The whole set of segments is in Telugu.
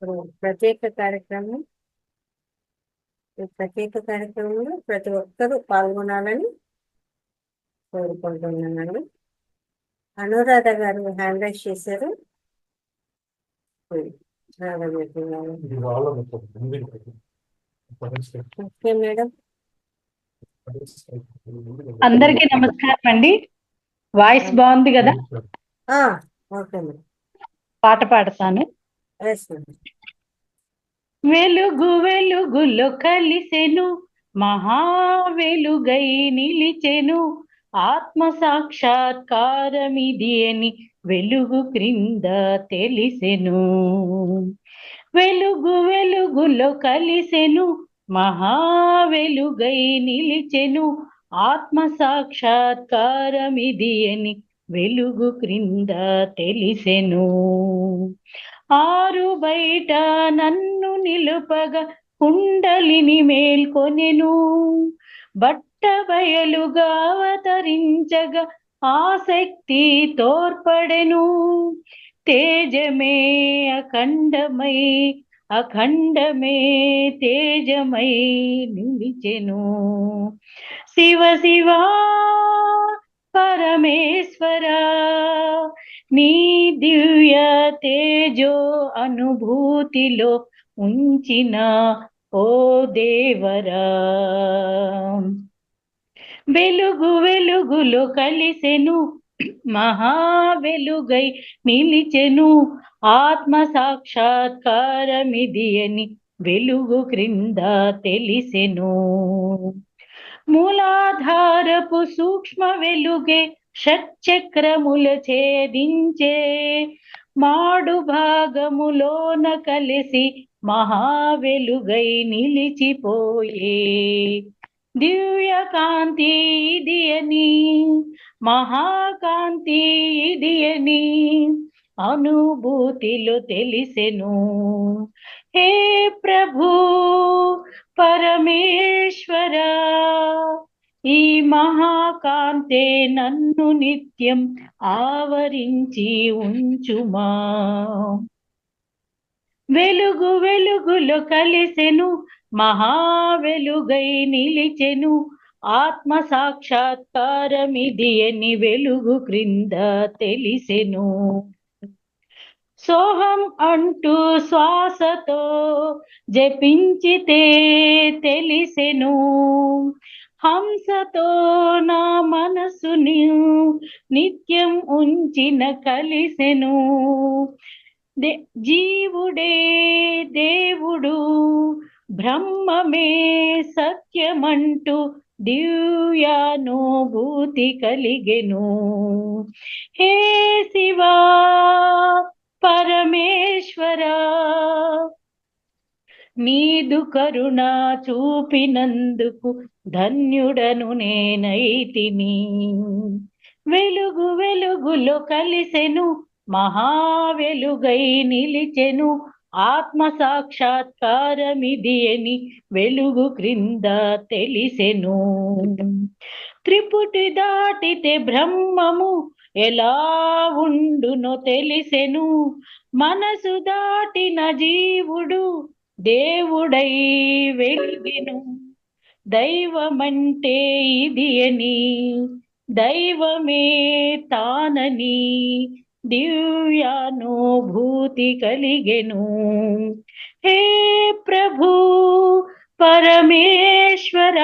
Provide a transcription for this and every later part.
ఇప్పుడు ప్రత్యేక కార్యక్రమంలో ప్రతి ఒక్కరూ పాల్గొనాలని కోరుకుంటున్నానండి. అనురాధ గారు హ్యాండ్ రైజ్ చేశారు. Okay madam. అందరికీ నమస్కారం అండి. వాయిస్ బాగుంది కదా? Okay madam. పాట పాడతాను. Yes madam. వెలుగు వెలుగులో కలిసెను, మహా వెలుగై నిలిచెను, ఆత్మ సాక్షాత్కారమిది అని వెలుగు క్రింద తెలిసెను. వెలుగు వెలుగులో కలిసెను, మహా వెలుగై నిలిచెను, ఆత్మ సాక్షాత్కారమిది అని వెలుగు క్రింద తెలిసెను. ఆరు బయట నన్ను నిలుపగా కుండలిని మేల్కొనెను, బట్ట బయలుగా అవతరించగా ఆసక్తి తోర్పడెను. తేజమే అఖండమై అఖండమే తేజమై నిలిచెను. శివ శివా పరమేశ్వర, నీ దివ్య తేజో అనుభూతిలో ఉంచిన ఓ దేవరా. వెలుగు వెలుగులో కలిసెను, మహా వెలుగై నిలిచెను, ఆత్మ సాక్షాత్కారమిది అని వెలుగు క్రింద తెలిసెను. మూలాధారపు సూక్ష్మ వెలుగే షట్చక్రముల ఛేదించే, మాడు భాగములోన కలిసి మహావెలుగై నిలిచిపోయే. దివ్య కాంతి ఇది అని, మహాకాంతి ఇది అని అనుభూతిలో తెలిసెను. హే ప్రభు పరమేశ్వర, ఈ మహాకాంతే నన్ను నిత్యం ఆవరించి ఉంచుమా. వెలుగు వెలుగులో కలిసెను, మహా వెలుగై నిలిచెను, ఆత్మ సాక్షాత్కారమిది అని వెలుగు క్రింద తెలిసెను. సోహం అంటూ శ్వాసతో జపించితే తెలిసెను, హంసతో నా మనసుని నిత్యం ఉంచిన కలిసెను. జీవుడే దేవుడు, బ్రహ్మమే సత్యమంటూ దివ్యానుభూతి కలిగెను. హే శివా పరమేశ్వర, నీదు కరుణ చూపినందుకు ధన్యుడను నేనైతిని. వెలుగు వెలుగులో కలిసెను, మహా వెలుగై నిలిచెను, ఆత్మ సాక్షాత్కారమిది అని వెలుగు క్రింద తెలిసెను. త్రిపుటి దాటితే బ్రహ్మము ఎలా ఉండునో తెలిసెను, మనసు దాటిన జీవుడు దేవుడై వెలిగెను. దైవమంటే ఇది అని, దైవమే తానని దివ్యానుభూతి కలిగెను. హే ప్రభు పరమేశ్వర,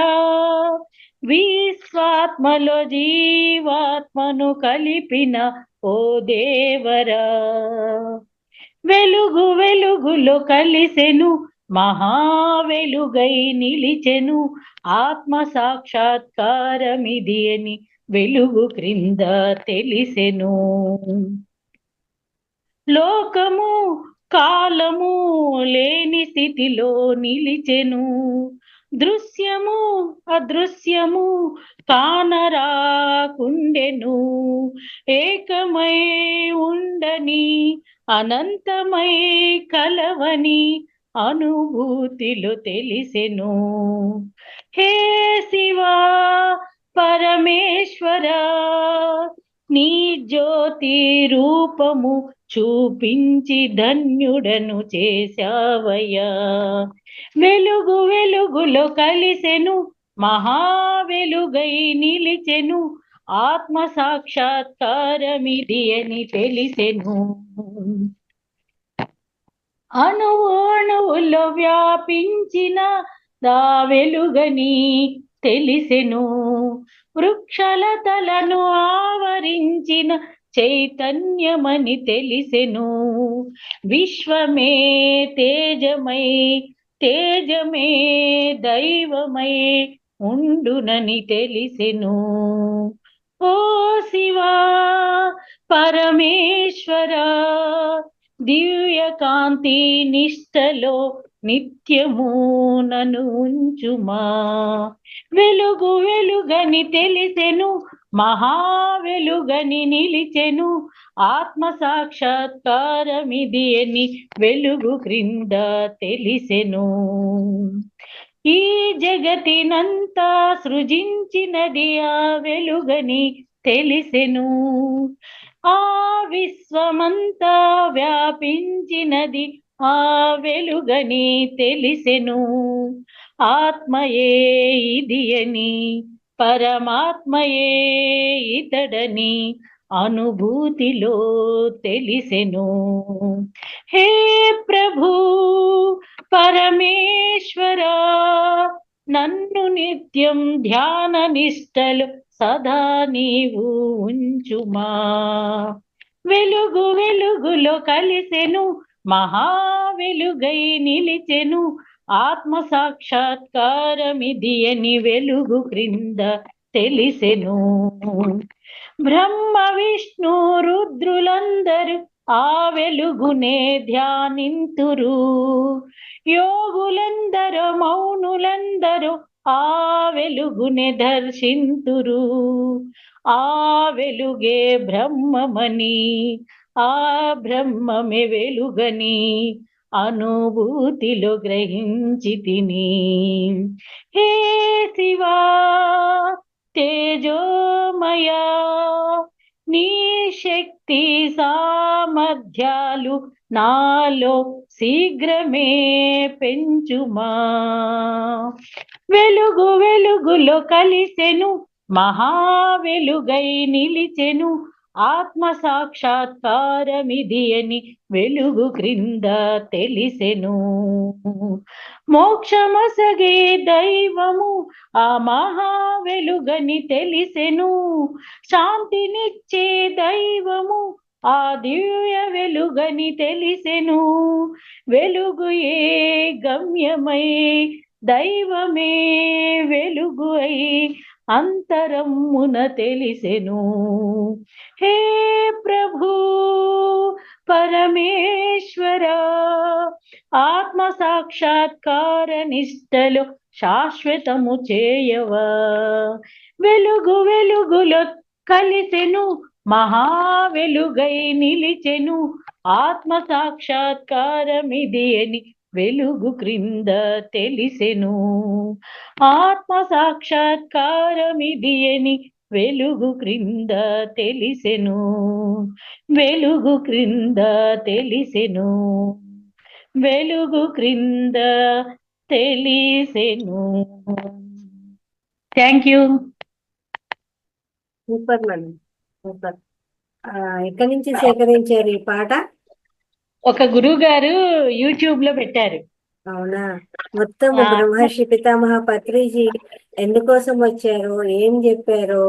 విశ్వాత్మలో జీవాత్మను కలిపిన ఓ దేవరా. వెలుగు వెలుగులో కలిసెను, మహా వెలుగై నిలిచెను, ఆత్మ సాక్షాత్కారమిది అని వెలుగు క్రింద తెలిసెను. లోకము కాలము లేని స్థితిలో నిలిచెను, దృశ్యము అదృశ్యము కానరాకుండెను. ఏకమై ఉండని అనంతమై కలవని అనుభూతిలో తెలిసెను. హే శివా పరమేశ్వర, నీ జ్యోతి రూపము చూపించి ధన్యుడను చేశావయ్యా. వెలుగు వెలుగులో కలిసెను, మహా వెలుగై నిలిచెను, ఆత్మ సాక్షాత్కారమిది అని తెలిసెను. అణువు అణువుల్లో వ్యాపించిన దా వెలుగని తెలిసెను, వృక్షలతలను ఆవరించిన చైతన్యమని తెలిసెను. విశ్వమే తేజమై, తేజమే దైవమై ఉండునని తెలిసెను. ఓ శివా పరమేశ్వరా, దివ్య కాంతి నిష్టలో నిత్యము నన్ను ఉంచుమా. వెలుగు వెలుగని తెలిసెను, మహా వెలుగని నిలిచెను, ఆత్మ సాక్షాత్కారమిది అని వెలుగు క్రింద తెలిసెను. ఈ జగతినంతా సృజించినది ఆ వెలుగని తెలిసెను, ఆ విశ్వమంతా వ్యాపించినది ఆ వెలుగని తెలిసెను. ఆత్మయే ఇది అని, పరమాత్మయే ఇతడని అనుభూతిలో తెలిసెను. హే ప్రభు పరమేశ్వరా, నన్ను నిత్యం ధ్యాన నిష్టలు సదా నీవు ఉంచుమా. వెలుగు వెలుగులో కలిసెను, మహా వెలుగై నిలిచెను, ఆత్మ సాక్షాత్కారమిది అని వెలుగు క్రింద తెలిసెను. బ్రహ్మ విష్ణు రుద్రులందరూ ఆ వెలుగునే ధ్యానింతురు, యోగులందరూ మౌనులందరూ ఆ వెలుగునే దర్శింతురు. ఆ వెలుగే బ్రహ్మమని, ఆ బ్రహ్మమే వెలుగని అనుభూతిలో గ్రహించి తిని. హే శివా తేజోమయా, నీ శక్తి సామర్థ్యాలు నాలో శీఘ్రమే పెంచుమా. వెలుగు వెలుగులో కలిసెను, మహా వెలుగై నిలిచెను, ఆత్మ సాక్షాత్కారమిది అని వెలుగు క్రింద తెలిసెను. మోక్షమసగే దైవము ఆ మహా వెలుగని తెలిసెను, శాంతినిచ్చే దైవము ఆ దివ్య వెలుగని తెలిసెను. వెలుగు ఏ గమ్యమై, దైవమే వెలుగు అయి అంతరమున తెలిసెను. హే ప్రభు పరమేశ్వరా, ఆత్మ సాక్షాత్కార నిష్టలో శాశ్వతము చేయవా. వెలుగు వెలుగులో కలిసెను, మహా వెలుగై నిలిచెను, ఆత్మ సాక్షాత్కారమిది అని వెలుగు క్రింద తెలిసెను. ఆత్మ సాక్షాత్కారమిది అని వెలుగు క్రింద తెలిసెను. వెలుగు క్రింద తెలిసెను, వెలుగు క్రింద తెలిసెను. Thank you. Super madam, super. ఎక్కడి నుంచి సేకరించారు ఈ పాట? ఒక గురువు గారు యూట్యూబ్ లో పెట్టారు. అవునా? మొత్తం బ్రహ్మర్షి పితామహ పత్రిజీ ఎందుకోసం వచ్చారు, ఏం చెప్పారు,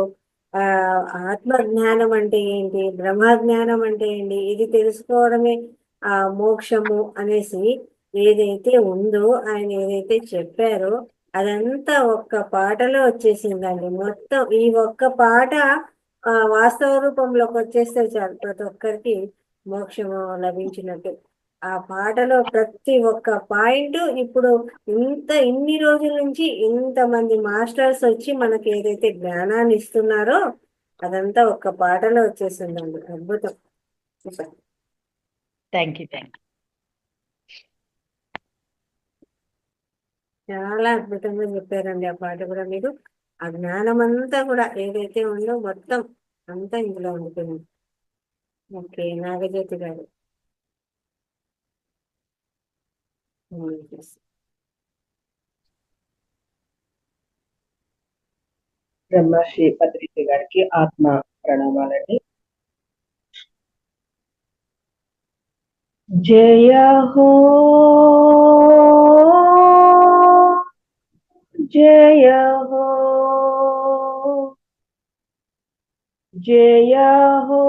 ఆత్మ జ్ఞానం అంటే ఏంటి, బ్రహ్మ జ్ఞానం అంటే ఏంటి, ఇది తెలుసుకోవడమే ఆ మోక్షము అనేసి ఏదైతే ఉందో ఆయన ఏదైతే చెప్పారో అదంతా ఒక్క పాటలో వచ్చేసిందండి. మొత్తం ఈ ఒక్క పాట వాస్తవ రూపంలోకి వచ్చేస్తే చాలు ప్రతి ఒక్కరికి మోక్షము లభించినట్టు. ఆ పాటలో ప్రతి ఒక్క పాయింట్ ఇప్పుడు ఇన్ని రోజుల నుంచి ఇంతమంది మాస్టర్స్ వచ్చి మనకి ఏదైతే జ్ఞానాన్ని ఇస్తున్నారో అదంతా ఒక్క పాటలో వచ్చేసిందండి. అద్భుతం. Thank you. Thank you. చాలా అద్భుతంగా చెప్పారండి ఆ పాట కూడా. మీరు ఆ జ్ఞానం అంతా కూడా ఏదైతే ఉందో మొత్తం అంతా ఇందులో ఉంటుంది. ఓకే, నాగజ్యోతి గారు. yes. బ్రహ్మశ్రీ పత్రిక గారికి ఆత్మ ప్రణామాలండి. జయ హో జయ హో జయ హో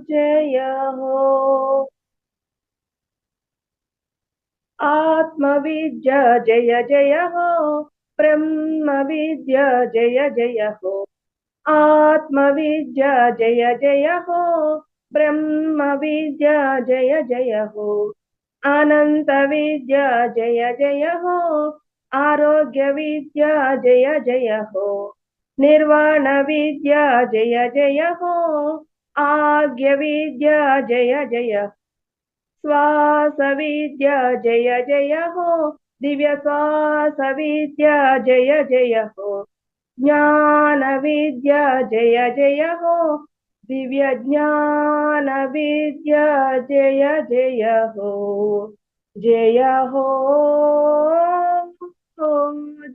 జయ హో ఆత్మ విద్య జయ జయ హో బ్రహ్మ విద్య జయ జయ హో ఆత్మ విద్య జయ జయ హో బ్రహ్మ విద్య జయ జయ హో అనంత విద్య జయ జయ హో ఆరోగ్య విద్య జయ జయ హో నిర్వాణ విద్య జయ జయ హో ఆగ్య విద్య జయ జయ శ్వాస విద్య జయ జయ హో దివ్య శ్వాస విద్య జయ జయ హో జ్ఞాన విద్య జయ జయ హో దివ్య జ్ఞాన విద్య జయ జయ హో జయ హో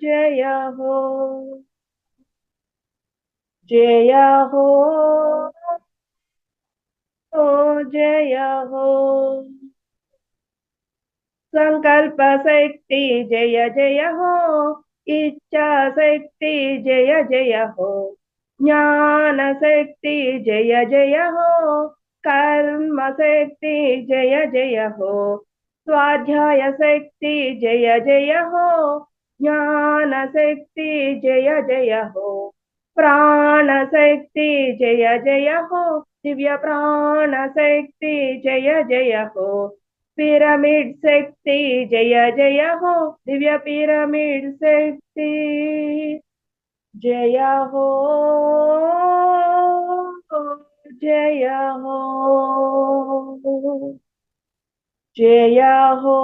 జయ హో జయ హో జయ హో संकल्प शक्ति जय जय हो इच्छा शक्ति जय जय हो ज्ञान शक्ति जय जय हो कर्म शक्ति जय जय हो स्वाध्याय शक्ति जय जय हो ज्ञान शक्ति जय जय हो प्राण शक्ति जय जय हो दिव्य प्राण शक्ति जय जय हो पिरामिड शक्ति जय जय हो दिव्य पिरामिड शक्ति जय हो जय हो जय हो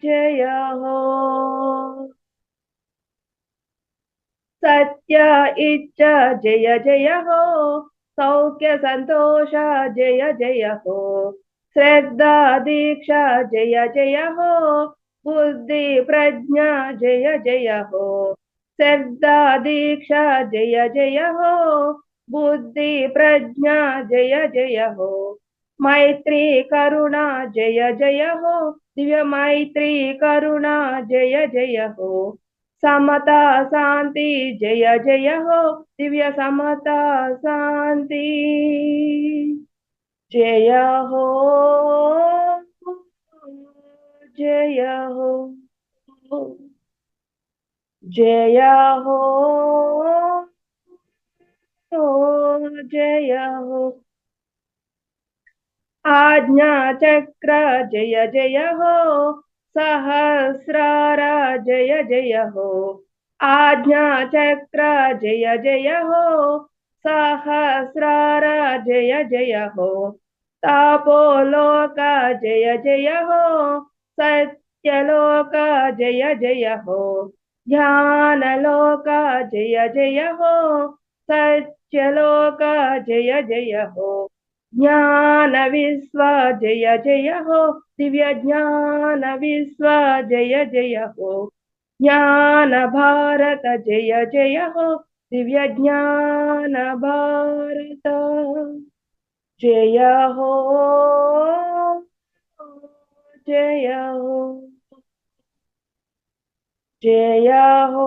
जय हो सत्य इच्छा जय जय हो सौख्य संतोष जय जय हो श्रद्धा दीक्षा जय जय हो बुद्धि प्रज्ञा जय जय हो श्रद्धा दीक्षा जय जय हो बुद्धि प्रज्ञा जय जय हो मैत्री करुणा जय जय हो दिव्य मैत्री करुणा जय जय हो समता शांति जय जय हो दिव्य समता शांति जय हो जय हो जय हो जय हो आज्ञा चक्र जय जय हो सहस्रार जय जय हो आज्ञा चक्र जय जय हो सहस्रार जय जय हो तापोलोक जय जय हो सत्यलोक जय जय हो ध्यानलोक जय जय हो सत्यलोक जय जय हो ज्ञान विश्व जय जय हो दिव्य ज्ञान विश्व जय जय हो ज्ञान भारत जय जय हो दिव्य ज्ञान भारत जय हो जय हो जय हो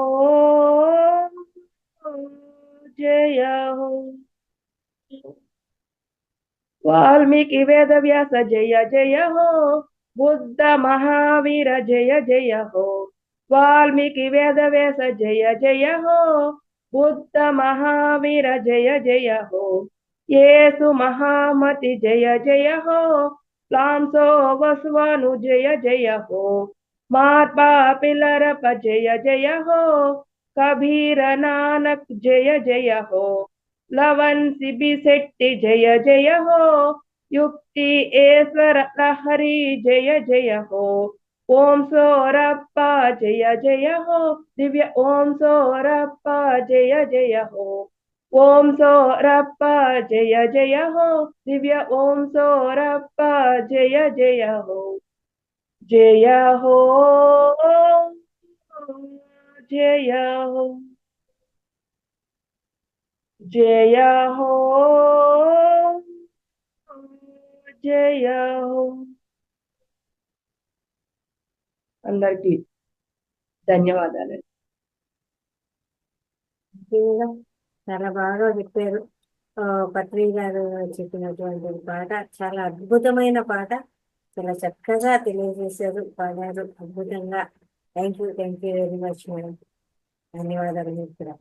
जय हो वाल्मीकि वेद व्यास जय जय हो बुद्ध महावीर जय जय हो वाल्मीकि वेद व्यास जय जय हो बुद्ध महावीर जय जय हो येसु महामति जय जय हो लांसो वसुवानु जय जय हो मार्पा पिलरप जय जय हो कबीर नानक जय जय हो लवन सिबि शेट्टी जय जय हो युक्ति ऐश्वर लहरी जय जय हो ఓం సోరప్ప జయ జయ హో దివ్య ఓం సోరప్ప జయ జయ హో ఓం సోరప్ప జయ జయ హో దివ్య ఓం సోరప్ప జయ జయ హో జయ హో జయ హో జయ హో జయ హో. అందరికీ ధన్యవాదాలు. చాలా బాగా చెప్పారు. పత్రి గారు చెప్పినటువంటి పాట చాలా అద్భుతమైన పాట, చాలా చక్కగా తెలియజేశారు, పాడారు అద్భుతంగా. Thank you very much madam. ధన్యవాదాలు మీకు కూడా.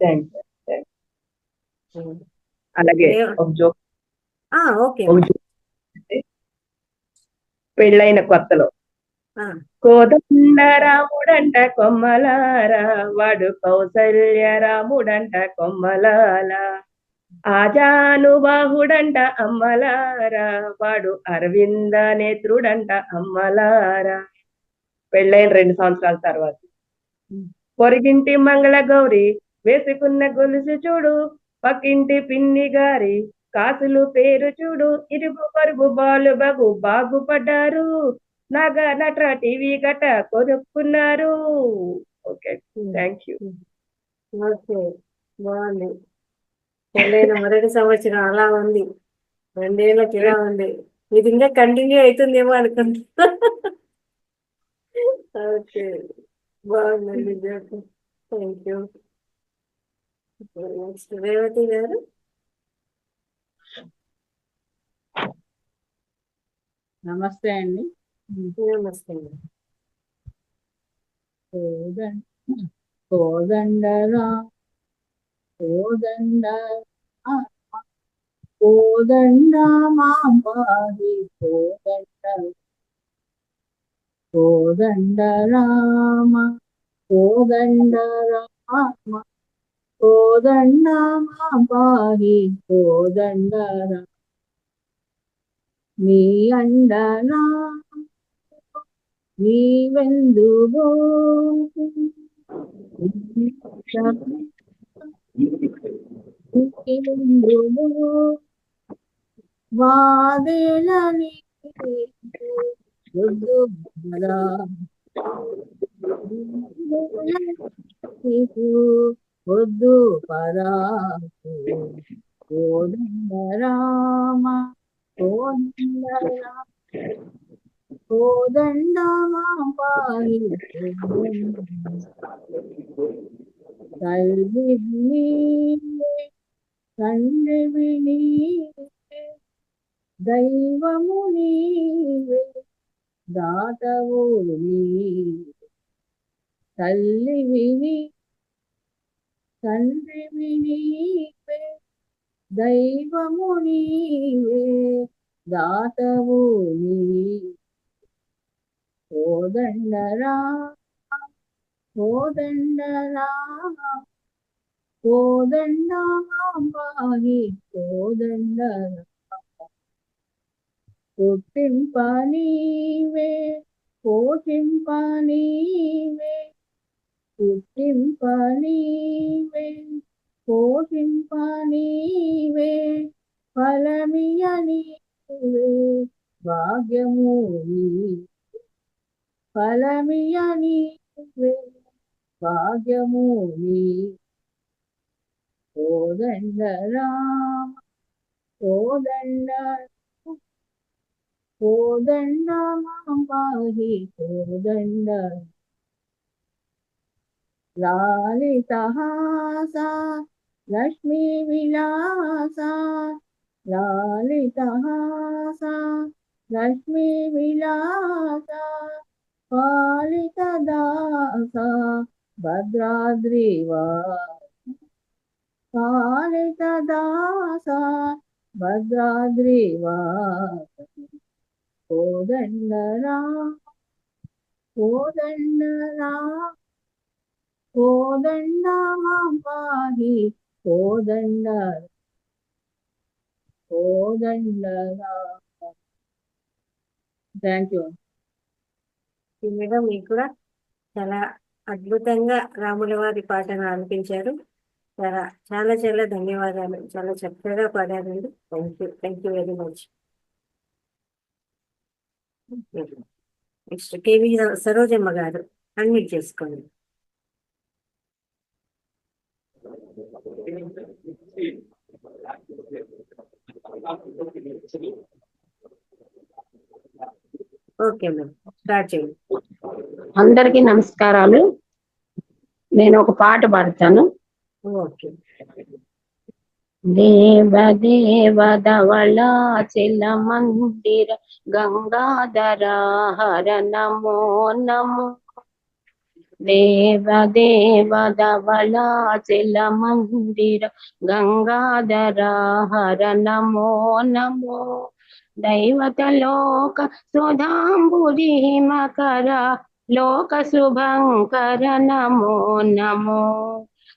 థ్యాంక్స్. అలాగే ఒక జోక్ ఓకే. పెళ్ళైన కొత్తలో కోదండ రాముడంట కొమ్మలారా, వాడు కౌసల్య రాముడంట కొమ్మలాల, ఆజానుబాహుడంట అమ్మలారా, వాడు అరవింద నేత్రుడంట అమ్మలారా. పెళ్ళైన 2 సంవత్సరాల తర్వాత పొరిగింటి మంగళ గౌరి వేసుకున్న గొలుసు చూడు, పక్కింటి పిన్ని గారి కాసులు పేరు చూడు, ఇరుగు పరుగు బాలు బగు బాగుపడ్డారు, నాగ నట్ర టీవీ గట కొనుక్కున్నారు. Okay, thank you. ఓకే, బాగుంది. పెళ్ళైన మొదటి సంవత్సరం అలా ఉంది, 2 ఏళ్ళకి ఇలా ఉంది. ఇది ఇంకా కంటిన్యూ అవుతుందేమో అనుకుంటా. ఓకే, బాగుందండి. Thank you. నెక్స్ట్ రేవతి గారు. నమస్తే అండి. నమస్తే. కోదండరా కోదండ కోదండ మాంబాది కోదండ కోదండ రామ కోదండ రామ కోదండ మాంబాది కోదండ రామ నీ అండనా నీవెందుగో వాదేలని వద్దు పరాకు కోదండ రామ కోదండ రామ కోదండ మాంబాయి తల్లివి నీవే తండ్రివి నీవే దైవము నీవే దాతవు నీవే తల్లివి నీవే తండ్రివి నీవే దైవము నీవే దాతవు నీవే కోదండరా కోదండరా కోదండ మాంబాయి కోదండరా పుట్టింప నీవే పోషింప నీవే పుట్టింప నీవే పోషింప నీవే ఫలమియ నీవే భాగ్యము నీవే ఫలమియ నీవే భాగ్యము నీవే కోదండ రామ కోదండ కోదండ మాంబాయి కోదండ లాలితహాస లక్ష్మీ విలాస లాలితహాస లక్ష్మీ విలాస పాలిత దాస భద్రాద్రివా పాలిత దాస భద్రాద్రివా కోదండరా కోదండరా కోదండ మాంబాయి కోదండ కోదండరా. Thank you. మేడం మీకు కూడా చాలా అద్భుతంగా రాముల వారి పాటను ఆలపించారు. చాలా చాలా చాలా ధన్యవాదాలు. చాలా చక్కగా పాడారండి. Thank you very much. Next K V Sarojamma garu unmute చేసుకోండి. ఓకే మేడం, స్టార్ట్ చేయండి. అందరికీ నమస్కారాలు. నేను ఒక పాట పాడతాను. ఓకే. దేవ దేవ ధవళాచల మందిర గంగాధర హర నమో నమో. దేవ దేవ ధవళాచల మందిర గంగాధర హర నమో నమో. దైవత లోక సుధాంబుధి మకర లోక శుభంకర నమో నమో.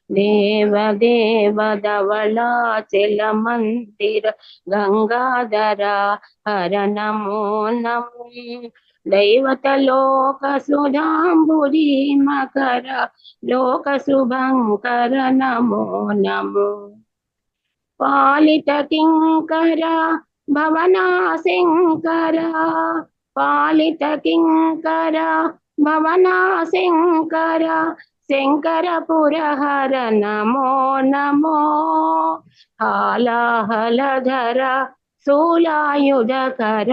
దేవ దేవ ధవళాచల మందిర గంగాధర హర నమో నమో. దైవత లోక సుధాంబుధి మకర లోక శుభంకర నమో నమో. పాలిత కింకర భవనా శంకర పాలిత కింకర భవనా శంకర శంకరపురహర నమో నమో. హాలాహలధర శూలాయుధకర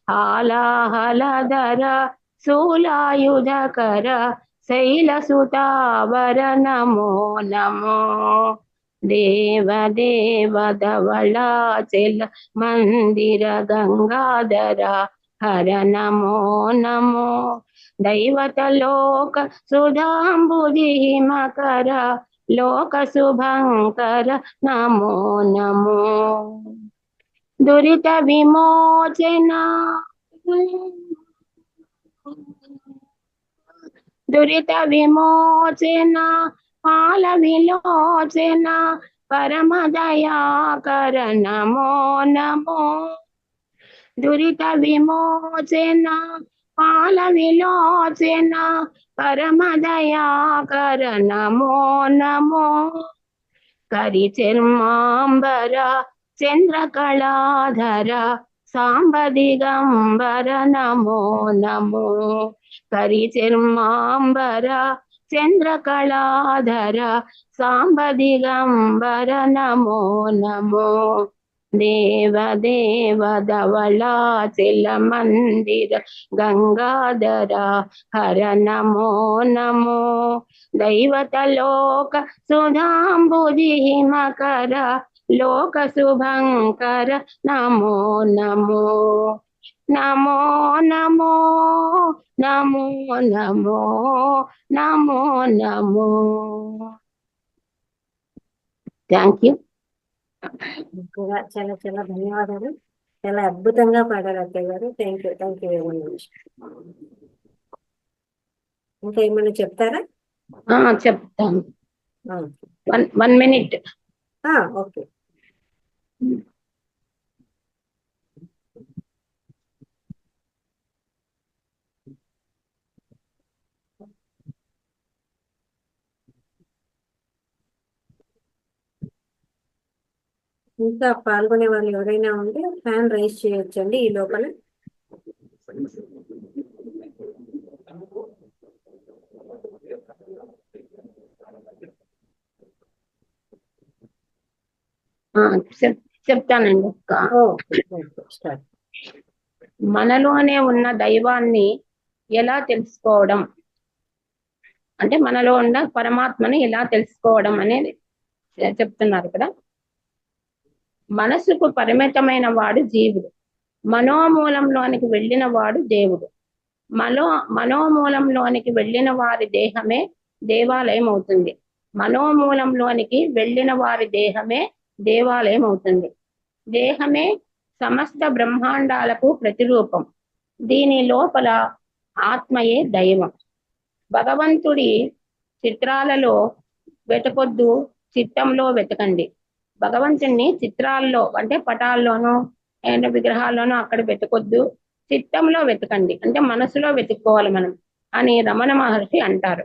హాలాహలధర శూలాయుధకర శైలసుతావర నమో నమో. దేవ దేవ ధవళాచల మందిర గంగాధర హర నమో నమో. దైవత లోక సుధాంబుధి మకర లోక శుభంకర నమో నమో. దురిత విమోచన దురిత విమోచన పాల విలోచన పరమ దయాకర నమో నమో. దురిత విమోచన పాల విలోచన పరమ దయాకర నమో నమో. కరి చర్మాంబర చంద్రకళాధర సాంబ దిగంబర నమో నమో. కరి చర్మాంబర చంద్రకళాధర సాంబ దిగంబర నమో నమో. దేవ దేవ ధవళాచల మందిర గంగాధర హర నమో నమో. దైవత లోక సుధాంబుధి మకర లోక శుభంకర నమో నమో. నమో నమో నమో నమో నమో నమో. Thank you. కూడా చాలా చాలా ధన్యవాదాలు. చాలా అద్భుతంగా పాడారు అత్తయ్య గారు. Thank you very much. ఇంకా ఏమైనా చెప్తారా? చెప్తాను. 1 minute. ఓకే. ఇంకా పాల్గొనే వాళ్ళు ఎవరైనా ఉంటే హ్యాండ్ రైజ్ చేయొచ్చండి ఈ లోపల. చెప్తానండి. మనలోనే ఉన్న దైవాన్ని ఎలా తెలుసుకోవడం అంటే మనలో ఉన్న పరమాత్మని ఎలా తెలుసుకోవడం అనేది చెప్తున్నారు కదా. మనసుకు పరిమితమైన వాడు జీవుడు, మనోమూలంలోనికి వెళ్ళిన వాడు దేవుడు. మనోమూలంలోనికి వెళ్ళిన వారి దేహమే దేవాలయం అవుతుంది. మనోమూలంలోనికి వెళ్ళిన వారి దేహమే దేవాలయం అవుతుంది. దేహమే సమస్త బ్రహ్మాండాలకు ప్రతిరూపం. దీని లోపల ఆత్మయే దైవం. భగవంతుడి చిత్రాలలో వెతకొద్దు, చిత్తంలో వెతకండి. భగవంతుణ్ణి చిత్రాల్లో అంటే పటాల్లోనూ విగ్రహాల్లోనూ అక్కడ వెతకొద్దు, చిత్తంలో వెతకండి, అంటే మనసులో వెతుక్కోవాలి మనం అని రమణ మహర్షి అంటారు.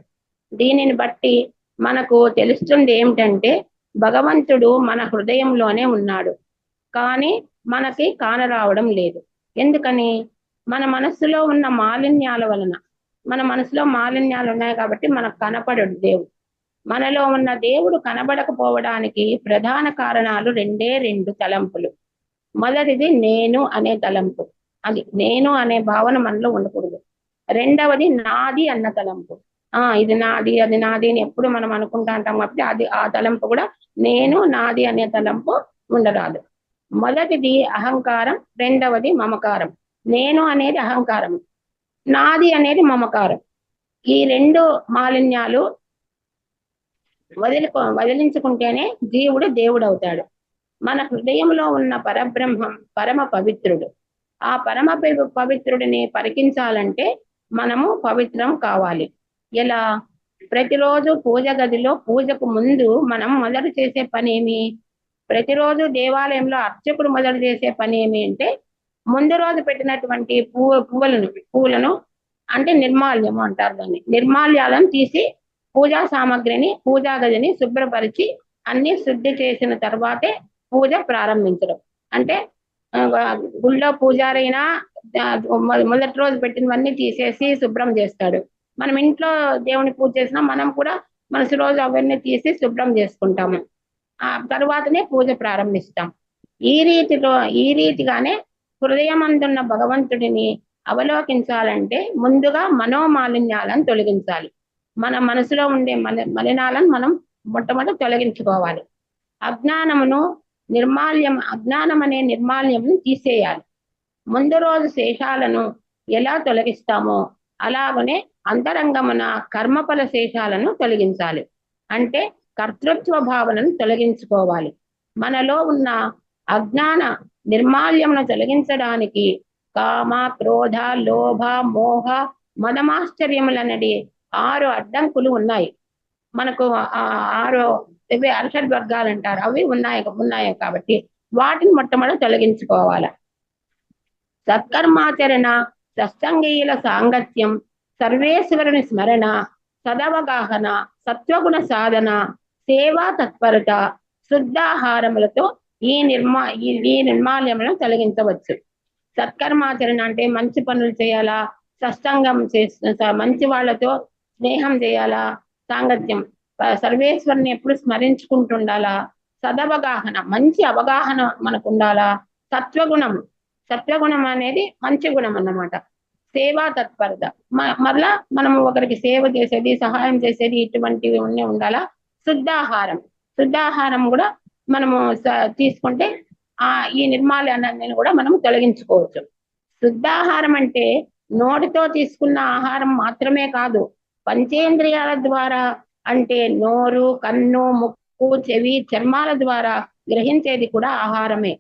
దీనిని బట్టి మనకు తెలుస్తుంది ఏమిటంటే భగవంతుడు మన హృదయంలోనే ఉన్నాడు, కానీ మనకి కానరావడం లేదు. ఎందుకని? మన మనస్సులో ఉన్న మాలిన్యాల వలన. మన మనసులో మాలిన్యాలు ఉన్నాయి కాబట్టి మనకు కనపడడు దేవుడు. మనలో ఉన్న దేవుడు కనబడకపోవడానికి ప్రధాన కారణాలు రెండే రెండు తలంపులు. మొదటిది నేను అనే తలంపు, అది నేను అనే భావన మనలో ఉండకూడదు. రెండవది నాది అన్న తలంపు. ఇది నాది, అది నాది అని ఎప్పుడు మనం అనుకుంటా ఉంటాం కాబట్టి అది ఆ తలంపు కూడా నేను నాది అనే తలంపు ఉండరాదు. మొదటిది అహంకారం, రెండవది మమకారం. నేను అనేది అహంకారం, నాది అనేది మమకారం. ఈ రెండు మాలిన్యాలు వదిలించుకుంటేనే జీవుడు దేవుడు అవుతాడు. మన హృదయంలో ఉన్న పరబ్రహ్మం పరమ పవిత్రుడు. ఆ పరమ పవిత్రుడిని పరికించాలంటే మనము పవిత్రం కావాలి. ఎలా? ప్రతిరోజు పూజ గదిలో పూజకు ముందు మనం మొదలు చేసే పని ఏమి? ప్రతిరోజు దేవాలయంలో అర్చకుడు మొదలు చేసే పని ఏమి అంటే ముందు రోజు పెట్టినటువంటి పువ్వులను అంటే నిర్మాల్యము అంటారు దాన్ని, నిర్మాల్యాలను తీసి పూజా సామాగ్రిని పూజా గదిని శుభ్రపరిచి అన్ని శుద్ధి చేసిన తర్వాతే పూజ ప్రారంభించడం. అంటే గుళ్ళో పూజారైనా మొదటి రోజు పెట్టినవన్నీ తీసేసి శుభ్రం చేస్తాడు. మనం ఇంట్లో దేవుని పూజ చేసినా మనం కూడా మనసు రోజు అవన్నీ తీసి శుభ్రం చేసుకుంటాము. ఆ తర్వాతనే పూజ ప్రారంభిస్తాం. ఈ రీతిగానే హృదయమందున్న భగవంతుడిని అవలోకించాలంటే ముందుగా మనోమాలిన్యాలను తొలగించాలి. మన మనసులో ఉండే మలినాలను మనం మొట్టమొదటి తొలగించుకోవాలి. అజ్ఞానం అనే నిర్మాల్యంను తీసేయాలి. ముందు రోజు శేషాలను ఎలా తొలగిస్తామో అలాగనే అంతరంగమున కర్మఫల శేషాలను తొలగించాలి. అంటే కర్తృత్వ భావనను తొలగించుకోవాలి. మనలో ఉన్న అజ్ఞాన నిర్మాల్యమును తొలగించడానికి కామ, క్రోధ, లోభ, మోహ, మదమాశ్చర్యములనడి 6 అడ్డంకులు ఉన్నాయి. మనకు 6 అరిషడ్ వర్గాలు అంటారు, అవి ఉన్నాయి కాబట్టి వాటిని మొట్టమొదటి తొలగించుకోవాలి. సత్కర్మాచరణ, సత్సంగీయుల సాంగత్యం, సర్వేశ్వరుని స్మరణ, సదవగాహన, సత్వగుణ సాధన, సేవా తత్పరత, శుద్ధాహారములతో ఈ నిర్మాల్యములను తొలగించవచ్చు. సత్కర్మాచరణ అంటే మంచి పనులు చేయాలా, సత్సంగం మంచి వాళ్ళతో స్నేహం చేయాలా, సాంగత్యం సర్వేశ్వరుని ఎప్పుడు స్మరించుకుంటుండాలా, సదవగాహన మంచి అవగాహన మనకు ఉండాలా, సత్వగుణం అనేది మంచి గుణం అన్నమాట. సేవా తత్పరత, మరలా మనము ఒకరికి సేవ చేసేది, సహాయం చేసేది, ఇటువంటివి ఉండాలా. శుద్ధాహారం కూడా మనము తీసుకుంటే ఈ నిర్మాల్యాన్ని కూడా మనం తొలగించుకోవచ్చు. శుద్ధాహారం అంటే నోటితో తీసుకున్న ఆహారం మాత్రమే కాదు, పంచేంద్రియాల ద్వారా అంటే నోరు, కన్ను, ముక్కు, చెవి, చర్మాల ద్వారా గ్రహించేది కూడా ఆహారమే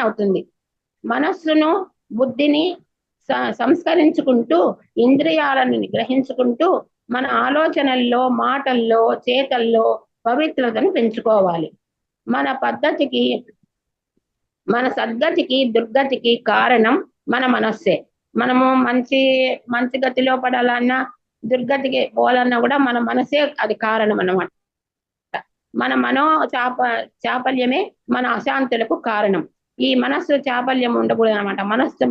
అవుతుంది. మనస్సును, బుద్ధిని సంస్కరించుకుంటూ ఇంద్రియాలను గ్రహించుకుంటూ మన ఆలోచనల్లో, మాటల్లో, చేతల్లో పవిత్రతను పెంచుకోవాలి. మన సద్గతికి, దుర్గతికి కారణం మన మనస్సే. మనము మంచి గతిలో పడాలన్నా, దుర్గతికి పోవాలన్నా కూడా మన మనసే అది కారణం అన్నమాట. మన చాపల్యమే మన అశాంతులకు కారణం. ఈ మనస్సు చాపల్యం ఉండకూడదు అనమాట.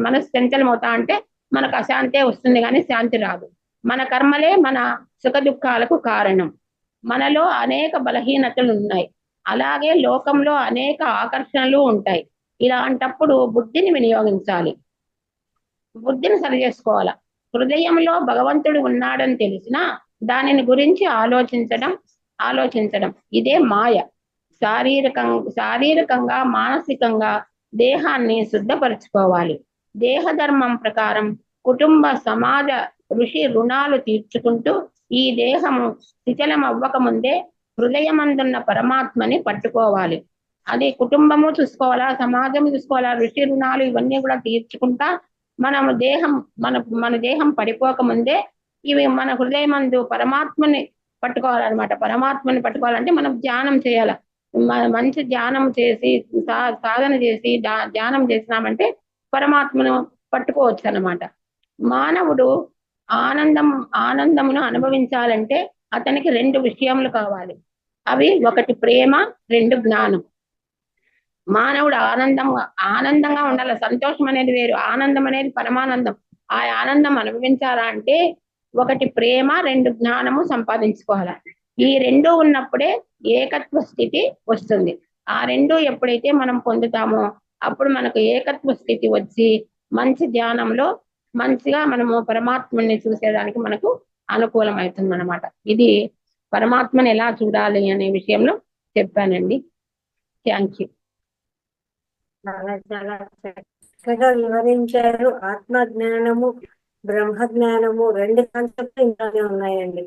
మనస్సు చంచలం అవుతా అంటే మనకు అశాంతే వస్తుంది, కానీ శాంతి రాదు. మన కర్మలే మన సుఖ దుఃఖాలకు కారణం. మనలో అనేక బలహీనతలు ఉన్నాయి, అలాగే లోకంలో అనేక ఆకర్షణలు ఉంటాయి. ఇలాంటప్పుడు బుద్ధిని వినియోగించాలి, బుద్ధిని సరి చేసుకోవాలా. హృదయంలో భగవంతుడు ఉన్నాడని తెలిసినా దానిని గురించి ఆలోచించడం ఇదే మాయ. శారీరకంగా, మానసికంగా దేహాన్ని శుద్ధపరచుకోవాలి. దేహధర్మం ప్రకారం కుటుంబ, సమాజ, ఋషి రుణాలు తీర్చుకుంటూ ఈ దేహము శిథిలం అవ్వక ముందే హృదయమందున్న పరమాత్మని పట్టుకోవాలి. అది కుటుంబము చూసుకోవాలా, సమాజం చూసుకోవాలా, ఋషి రుణాలు ఇవన్నీ కూడా తీర్చుకుంటా మన దేహం పడిపోక ముందే ఇవి మన హృదయమందు పరమాత్మని పట్టుకోవాలన్నమాట. పరమాత్మని పట్టుకోవాలంటే మనం ధ్యానం చేయాల. మంచి ధ్యానం చేసి, సాధన చేసి ధ్యానం చేసినామంటే పరమాత్మను పట్టుకోవచ్చు అన్నమాట. మానవుడు ఆనందమును అనుభవించాలంటే అతనికి 2 విషయములు కావాలి. అవి 1 ప్రేమ, 2 జ్ఞానం. మానవుడు ఆనందంగా ఉండాలి. సంతోషం అనేది వేరు, ఆనందం అనేది పరమానందం. ఆ ఆనందం అనుభవించాలా అంటే 1 ప్రేమ, 2 జ్ఞానము సంపాదించుకోవాలి. ఈ 2 ఉన్నప్పుడే ఏకత్వ స్థితి వస్తుంది. ఆ 2 ఎప్పుడైతే మనం పొందుతామో అప్పుడు మనకు ఏకత్వ స్థితి వచ్చి మంచి ధ్యానంలో మంచిగా మనము పరమాత్మని చూసేదానికి మనకు అనుకూలమవుతుంది అన్నమాట. ఇది పరమాత్మని ఎలా చూడాలి అనే విషయంలో చెప్పానండి. Thank you. చాలా చాలా చక్కగా వివరించారు. ఆత్మ జ్ఞానము, బ్రహ్మ జ్ఞానము 2 కాన్సెప్ట్లు ఇంట్లోనే ఉన్నాయండి.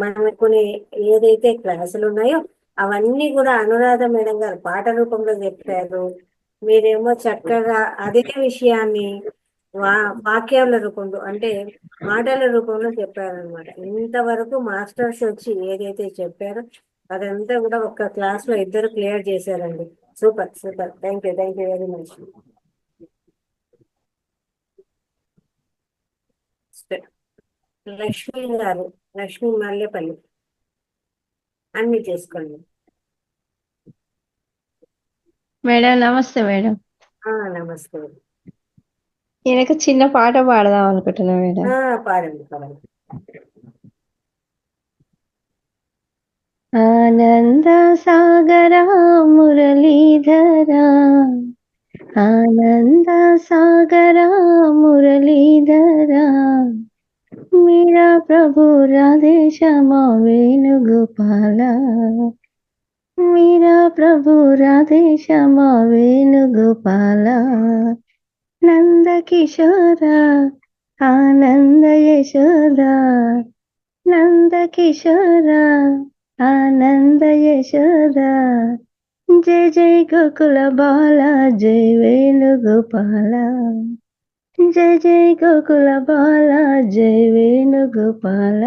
మనం కొన్ని ఏదైతే క్లాసులు ఉన్నాయో అవన్నీ కూడా అనురాధ మేడం గారు పాట రూపంలో చెప్పారు. మీరేమో చక్కగా అదే విషయాన్ని వాక్యాల రూపంలో అంటే మాటల రూపంలో చెప్పారనమాట. ఇంతవరకు మాస్టర్స్ వచ్చి ఏదైతే చెప్పారో అదంతా కూడా ఒక్క క్లాస్ లో ఇద్దరు క్లియర్ చేశారండి. Super super. Thank you very much. Lakshmi గారు, లక్ష్మి మల్లేపల్లి అన్ని చేసుకోండి. మేడం నమస్తే మేడం. నమస్తే. నేనొక చిన్న పాట పాడదాం అనుకుంటున్నా మేడం. పాడండి పాడండి. ఆనంద సాగరా మురళీధరా, ఆనంద సాగరా మురళీధరా, మీరా ప్రభు రాధే శ్యామా వేణుగోపాల, మీరా ప్రభు రాధే శ్యామా వేణుగోపాల, నంద కిశోర ఆనంద యశోద, నంద కిశోర ఆనంద యశోద, జయ జయ గోకుల బాల జయ వేణుగోపాల, జయ జయ గోకుల బాల జయ వేణుగోపాల,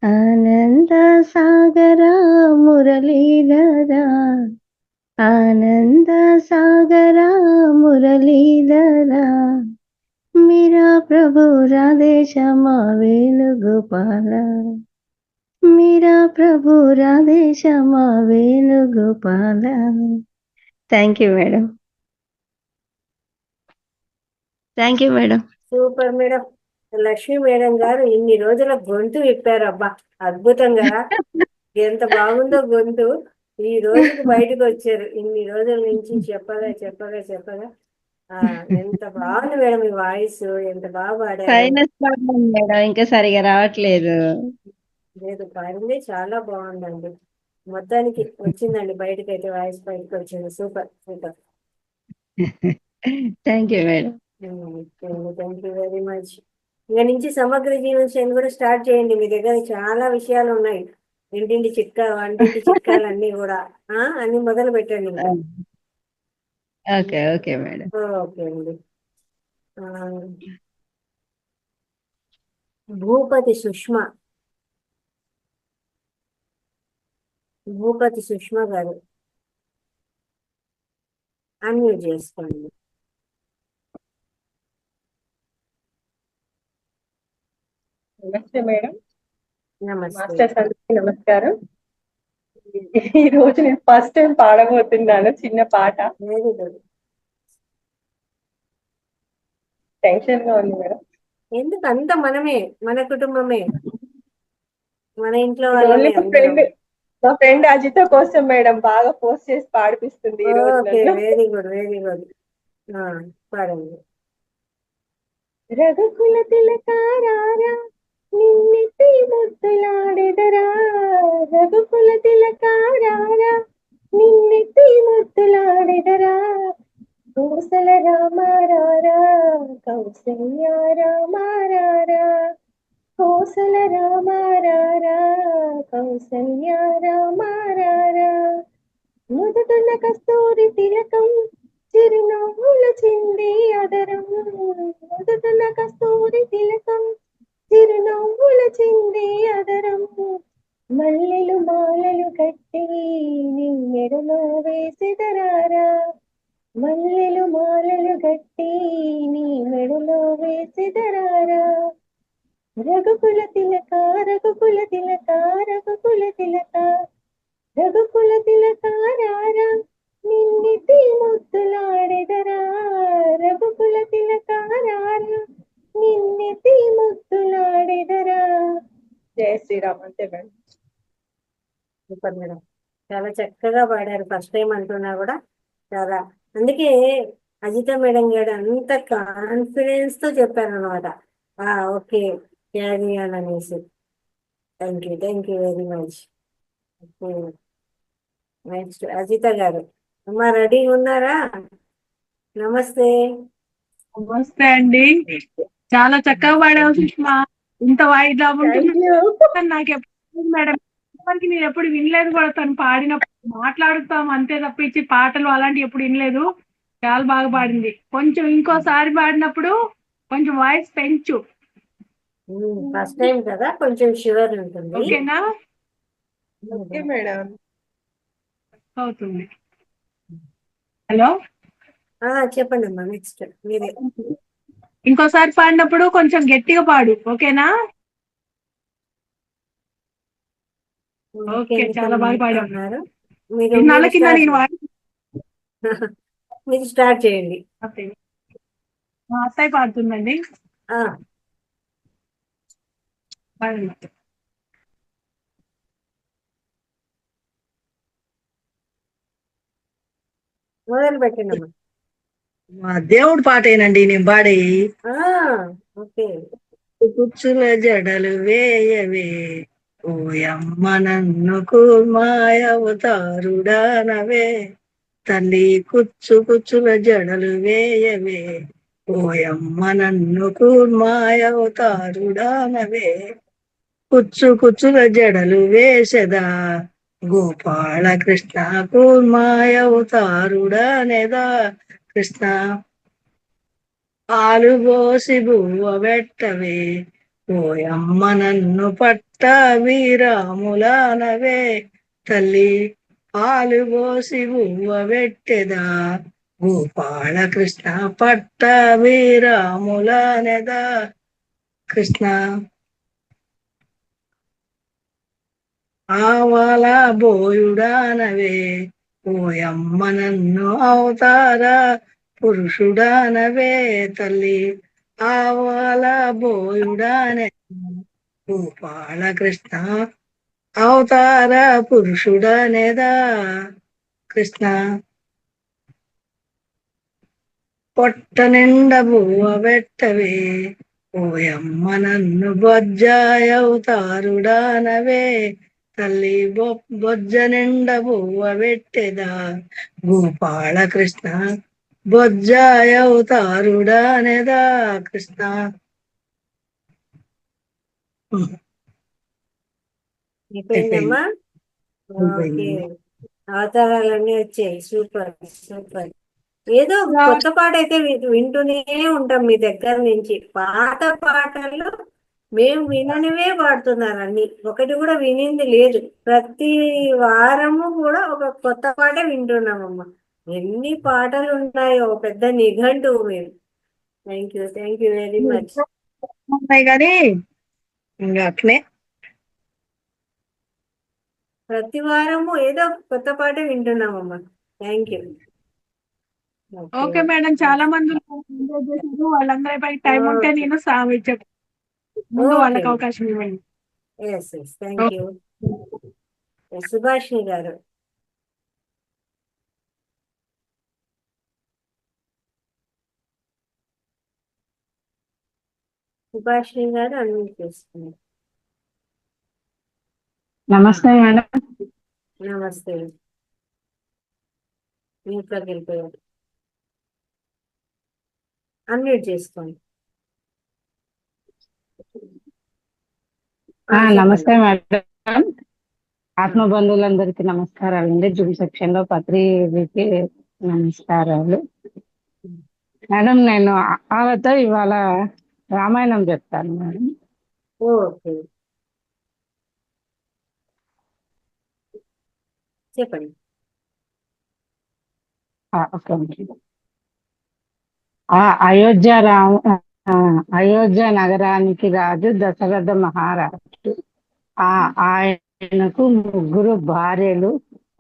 ఆనంద సాగరా మురళీధరా, ఆనంద సాగరా మురళీధరా, మీరా ప్రభు రాధే శ్యామా వేణుగోపాల, మీరా ప్రభు రాధే శ్యామా వేణుగోపాల. Thank you madam. Thank you madam. Super madam. Lakshmi madam garu ఇన్ని రోజుల గొంతు విప్పారు. అబ్బా అద్భుతంగా, ఎంత బాగుందో గొంతు. ఈ రోజుకి బయటకు వచ్చారు. ఇన్ని రోజుల నుంచి చెప్పగా చెప్పగా చెప్పగా ఎంత బాగుంది మేడం మీ వాయిస్, ఎంత బాగా పాడారు. సైనస్ ప్రాబ్లం మేడం, ఇంకా సరిగా రావట్లేదు. లేదు పాడింది చాలా బాగుందండి. మొత్తానికి వచ్చిందండి బయటకు, అయితే వాయిస్ బయటకు వచ్చింది. Super super. Thank you madam. Thank you very much. ఇక నుంచి సమగ్ర జీవన శైలి కూడా స్టార్ట్ చేయండి. మీ దగ్గర చాలా విషయాలు ఉన్నాయి. ఇంటింటి చిట్కా, వంటింటి చిట్కాలు అన్ని కూడా అన్ని మొదలు పెట్టండి ఇంకా. Okay okay madam. ఓకే అండి. భూపతి సుష్మా గారు అన్మ్యూట్ చేసుకోండి. నమస్తే మేడం. నమస్తే. మాస్టర్స్ అందరికీ నమస్కారం. ఈ రోజు నేను ఫస్ట్ టైం పాడబోతున్నాను చిన్న పాట. Very good. టెన్షన్ గా ఉంది మేడం. ఎందుకు అంత మనమే, మన కుటుంబమే, మన ఇంట్లో ఓన్లీ వాళ్ళమే అందరం. మా ఫ్రెండ్ అజిత కోసం మేడం బాగా పోస్ట్ చేసి పాడిపిస్తుంది ఈ రోజు ఓకే నన్ను. Very good very good. పాడండి. రఘుకుల తిలకారారా నిన్నెత్తి ముద్దులాడెదరా, రఘుకుల తిలకారారా నిన్నెత్తి ముద్దులాడెదరా, కోసల రామారారా కౌసల్య రామారారా, కోసల రామారారా కౌసల్య రామారారా, నుదుటున కస్తూరి తిలకం చిరునవ్వులు చింది అదరం, నుదుటున కస్తూరి తిలకం చిరునవ్వులు చింది అదరం, మల్లెలు మాలలు కట్టి నీ మెడలో వేసెదరారా, మల్లెలు మాలలు కట్టి రఘుకుల తిలక రఘుకుల తిలక రఘుకుల తిలక రఘుకుల తిలక రారా నిన్నితి ముద్దులాడెదరా రఘుకుల తిలక రారా నిన్నితి ముద్దులాడెదరా. జయ శ్రీరామ్. అంతే మేడం. సూపర్ మేడం, చాలా చక్కగా పాడారు. ఫస్ట్ టైం అంటున్నా కూడా చాలా, అందుకే అజిత మేడం గారు అంత కాన్ఫిడెన్స్ తో చెప్పారనమాట. ఓకే, క్యారీ ఆన్ అనేసి. Thank you very much. Next Ajitha గారు, అమ్మా రెడీ ఉన్నారా? నమస్తే. నమస్తే అండి, చాలా చక్కగా పాడావు సుష్మా. ఇంత వాయిదా ఉంటుంది నాకు ఎప్పుడు మేడం, ఇంతవరకు నేను ఎప్పుడు వినలేదు కూడా. తను పాడినప్పుడు మాట్లాడుతాం అంతే తప్పించి పాటలు అలాంటివి ఎప్పుడు వినలేదు. చాలా బాగా పాడింది. కొంచెం ఇంకోసారి పాడినప్పుడు కొంచెం వాయిస్ పెంచు, ఫస్ట్ టైం కదా, కొంచెం షుగర్ ఉంటుంది. ఓకేనా? Okay madam. అవుతుంది. హలో, చెప్పండి అమ్మా, నెక్స్ట్ మీరే. ఇంకోసారి పాడినప్పుడు కొంచెం గట్టిగా పాడు, ఓకేనా? ఓకే, చాలా బాగా పాడావు. ఉన్నారు మీరు. ఇన్నాళ్ళ కింద నేను మీరు స్టార్ట్ చేయండి. మా అత్తయ్య పాడుతుందండి. ఆ, పాడండి. మొదలు పెట్టండి అమ్మా. మా దేవుడి పాటేనండి నేను పాడే. ఓకే. కుచ్చుల జడలు వేయవే ఓయమ్మ నన్ను కూర్మాయవతారుడానవే తల్లి కుచ్చుల జడలు వేయవే ఓయమ్మ నన్ను కూర్మాయవతారుడానవే కుచ్చుల జడలు వేసెదా గోపాల కృష్ణ కూర్మాయవతారుడానేదా కృష్ణ ఆలుబోసి బువ్వ పెట్టవే ఓయమ్మ నన్ను పట్ట వీరాములానవే తల్లి ఆలుబోసి బువ్వ పెట్టెదా గోపాల కృష్ణ పట్ట వీరాములానెదా కృష్ణ ఆవాల బోయుడానవే ఓయమ్మ నన్ను అవతార పురుషుడానవే తల్లి ఆవాల బోయుడానే గోపాల కృష్ణ అవతార పురుషుడనేదా కృష్ణ పొట్ట నిండా బువ్వ పెట్టవే ఓయమ్మ నన్ను బొజ్జాయ అవతారుడానవే తల్లి బొజ్జ నిండా బువ్వ పెట్టెదా గోపాల కృష్ణ బొజ్జాయ అవతారుడానేదా కృష్ణ అయిపోయిందమ్మా. ఓకే, అవతారాలన్నీ వచ్చాయి. Super super. ఏదో కొత్త పాట అయితే వింటూనే ఉంటాం మీ దగ్గర నుంచి. పాటలు మేము విననివే పాడుతున్నారు అన్ని, ఒకటి కూడా వినింది లేదు. ప్రతి వారము కూడా ఒక కొత్త పాట వింటున్నామమ్మా. ఎన్ని పాటలు ఉన్నాయో, పెద్ద నిఘంటువు మేము. Thank you very much. ఉన్నాయి కానీ ఇంకా అట్లే ప్రతి వారము ఏదో కొత్త పాట వింటున్నామమ్మా. Thank you. ఓకే మేడం, చాలా మంది ఎంజాయ్ చేశారు. వాళ్ళందరిపై టైం ఉంటే నేను ముందు వాళ్ళకి అవకాశం ఇవ్వండి. Thank you. సుభాషిణి గారు. సుభాషిణి గారు అన్మ్యూట్ చేసుకున్నారు. నమస్తే మేడం. నమస్తే. మీట్లోకి వెళ్ళిపోయారు. అన్మ్యూట్ చేసుకోండి. నమస్తే మేడం. ఆత్మ బంధువులందరికీ నమస్కారాలండి. జూమ్ సెక్షన్ లో పత్రికి నమస్కారాలు మేడం. నేను ఆలతో ఇవాళ రామాయణం చెప్తాను మేడం. ఓకే, చెప్పండి. Okay madam. అయోధ్య అయోధ్య నగరానికి రాజు దశరథ మహారాజు. ఆయనకు 3 భార్యలు,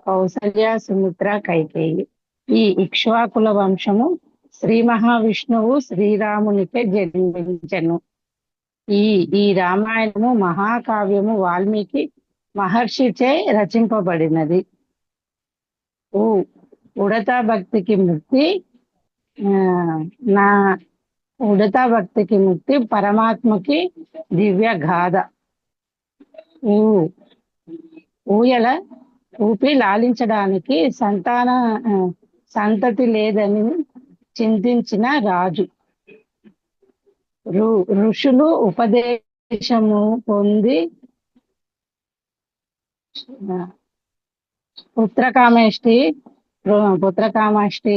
కౌసల్య, సుమిత్ర, కైకేయి. ఈ ఇక్ష్వాకుల వంశము శ్రీ మహావిష్ణువు శ్రీరామునికే జన్మించెను. ఈ రామాయణము మహాకావ్యము వాల్మీకి మహర్షిచే రచింపబడినది. ఉడతా భక్తికి ముక్తి ఉడతా భక్తికి ముక్తి, పరమాత్మకి దివ్య గాథ. ఊయల ఊపి లాలించడానికి సంతతి లేదని చింతించిన రాజు. ఋషులు ఉపదేశము పొంది పుత్రకామేష్టి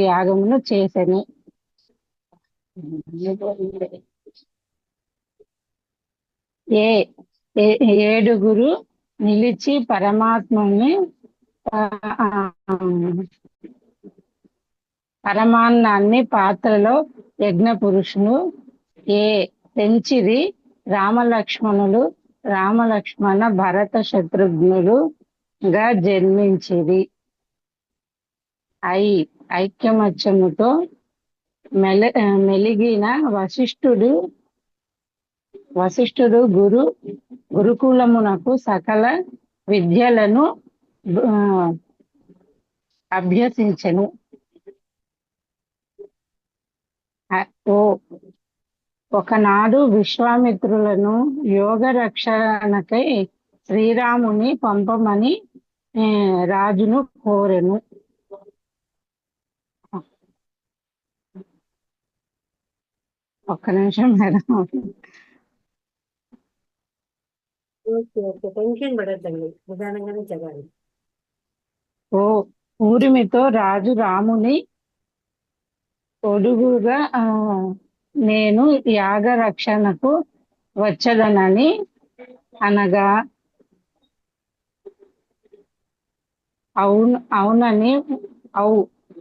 యాగమును చేసెను. 7 నిలిచి పరమాన్నాన్ని పాత్రలో యజ్ఞ పురుషును తెంచిరి రామలక్ష్మణ భరత శత్రుఘ్నులుగా జన్మించిరి. ఐక్యమత్యముతో మెలిగిన వశిష్ఠుడు గురుకులమునకు సకల విద్యలను అభ్యసించెను. ఒకనాడు విశ్వామిత్రులను యోగ రక్షణకై శ్రీరాముని పంపమని రాజును కోరెను. ఒక్క నిమిషం మేడం. ఓకే, టెన్షన్ పడద్దండి, నిదానంగానే చదవండి. ఊరిమితో రాజు రాముని పొడుగుగా నేను యాగ రక్షణకు వచ్చదనని అనగా,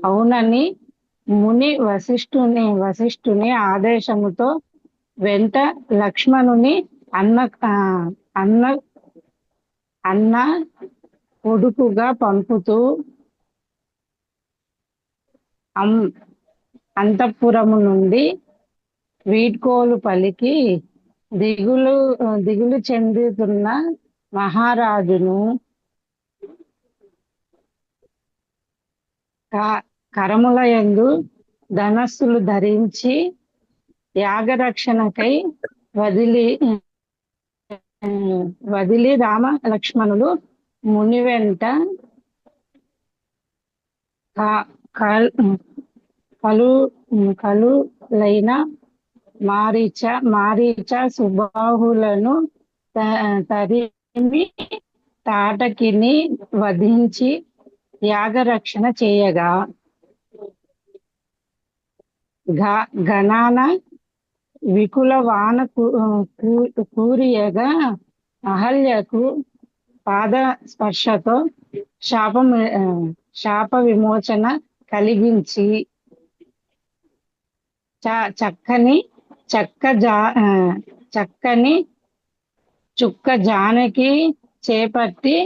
అవునని ముని వశిష్ఠుని ఆదేశముతో వెంట లక్ష్మణుని అన్న కొడుకుగా పంపుతూ అంతఃపురము నుండి వీడ్కోలు పలికి దిగులు చెందుతున్న మహారాజును కరములయందు ధనస్సులు ధరించి యాగరక్షణకై వదిలి రామ లక్ష్మణులు ముని వెంట కలులైన మారీచ సుబాహులను తరిమి తాటకిని వధించి యాగరక్షణ చేయగా, ఘనాన వికుల వాన కూరియగా అహల్యకు పాద స్పర్శతో శాప విమోచన కలిగించి చక్కని చుక్క జానకి చేపట్టి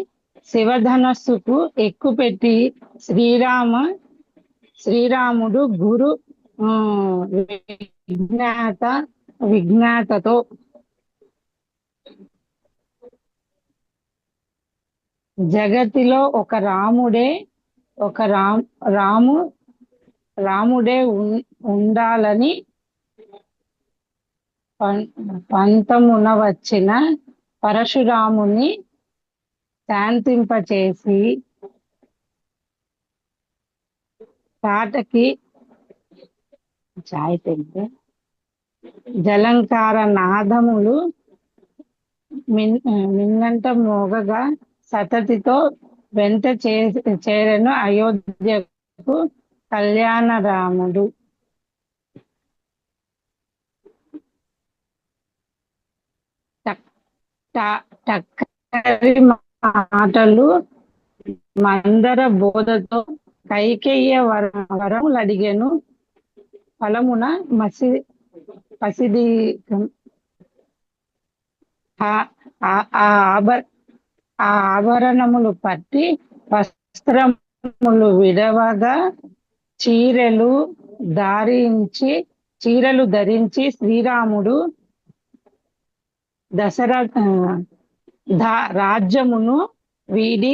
శివధనస్సుకు ఎక్కుపెట్టి శ్రీరాముడు గురు విజ్ఞాతతో జగతిలో ఒక రాముడే ఉండాలని పంతమున వచ్చిన పరశురాముని శాంతింపచేసి తాటకి జలంకార నాదములు మిన్నంట మోగగా సతతితో వెంట చేరెను అయోధ్యకు కళ్యాణ రాముడు. టక్కరి మాటలు మందర బోధతో కైకేయ వరములు అడిగెను. ఫలమున పసిది ఆ- ఆ- ఆ ఆభ- ఆ ఆభరణములు పట్టి వస్త్రములు విడవగా చీరలు చీరలు ధరించి శ్రీరాముడు రాజ్యమును వీడి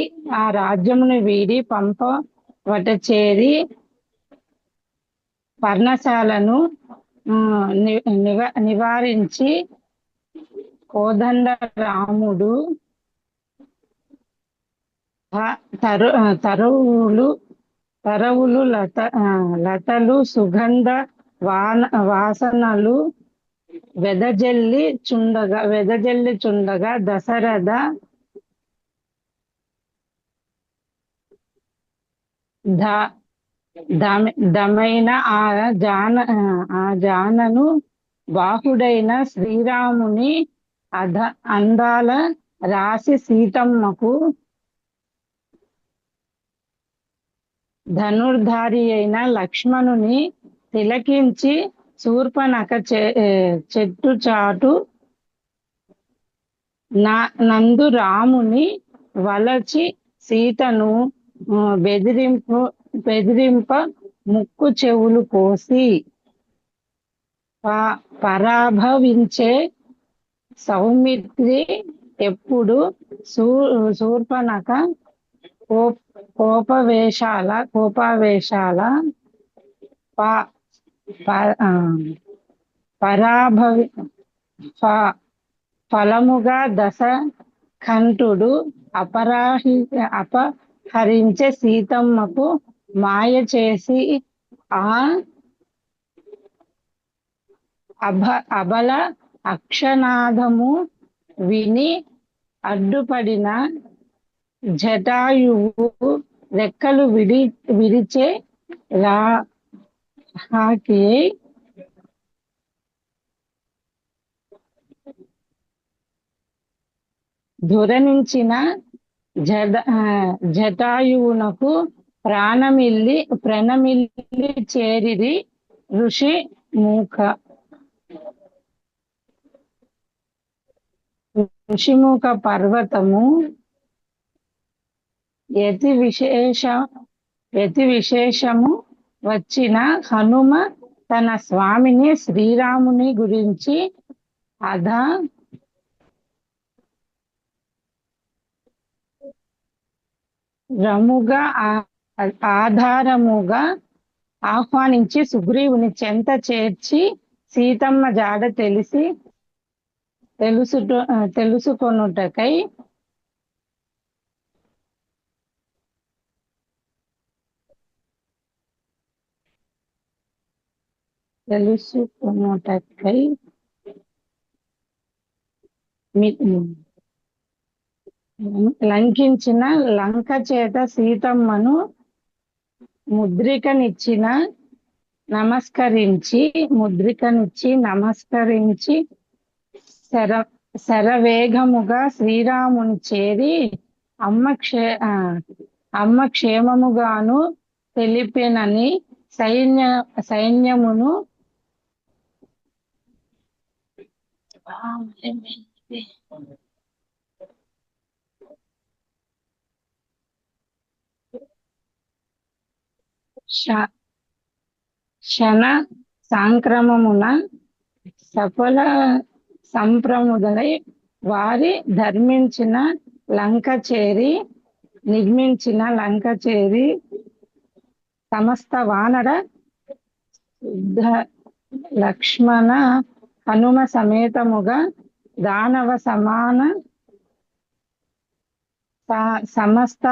పంప వట చేరి పర్ణశాలను నివారించి కోదండ రాముడు తరవులు లతలు సుగంధ వాసనలు వెదజల్లి చుండగా దశరథ దమైన ఆ జానను బాహుడైన శ్రీరాముని అందాల రాసి సీతమ్మకు ధనుర్ధారి అయిన లక్ష్మణుని తిలకించి శూర్పణఖ చెట్టు చాటు నందు రాముని వలచి సీతను బెదిరింప ముక్కు చెవులు కోసి పరాభవించే సౌమిత్రి ఎప్పుడు శూర్పణఖ కోపావేశాల ఫలముగా కంఠుడు అపహరించే సీతమ్మకు మాయ చేసి ఆ అబల అక్షనాదము విని అడ్డుపడిన జటాయువు రెక్కలు విరిచే రాకి ధురణించిన జటాయువునకు ప్రణమిల్లి చేరిది ఋషిముఖ పర్వతము యతి విశేషము వచ్చిన హనుమ తన స్వామిని శ్రీరాముని గురించి ఆధారముగా ఆహ్వానించి సుగ్రీవుని చెంత చేర్చి సీతమ్మ జాడ తెలుసుకొనుటకై లంకించిన లంక చేత సీతమ్మను ముద్రికనిచ్చి నమస్కరించి శరవేగముగా శ్రీరాముని చేరి అమ్మ క్షేమముగాను తెలిపినని సైన్యమును క్షణ సంక్రమమున సఫల సంప్రముదై వారి నిర్మించిన లంక చేరి సమస్త వానర లక్ష్మణ హనుమ సమేతముగా దానవ సమాన సమస్త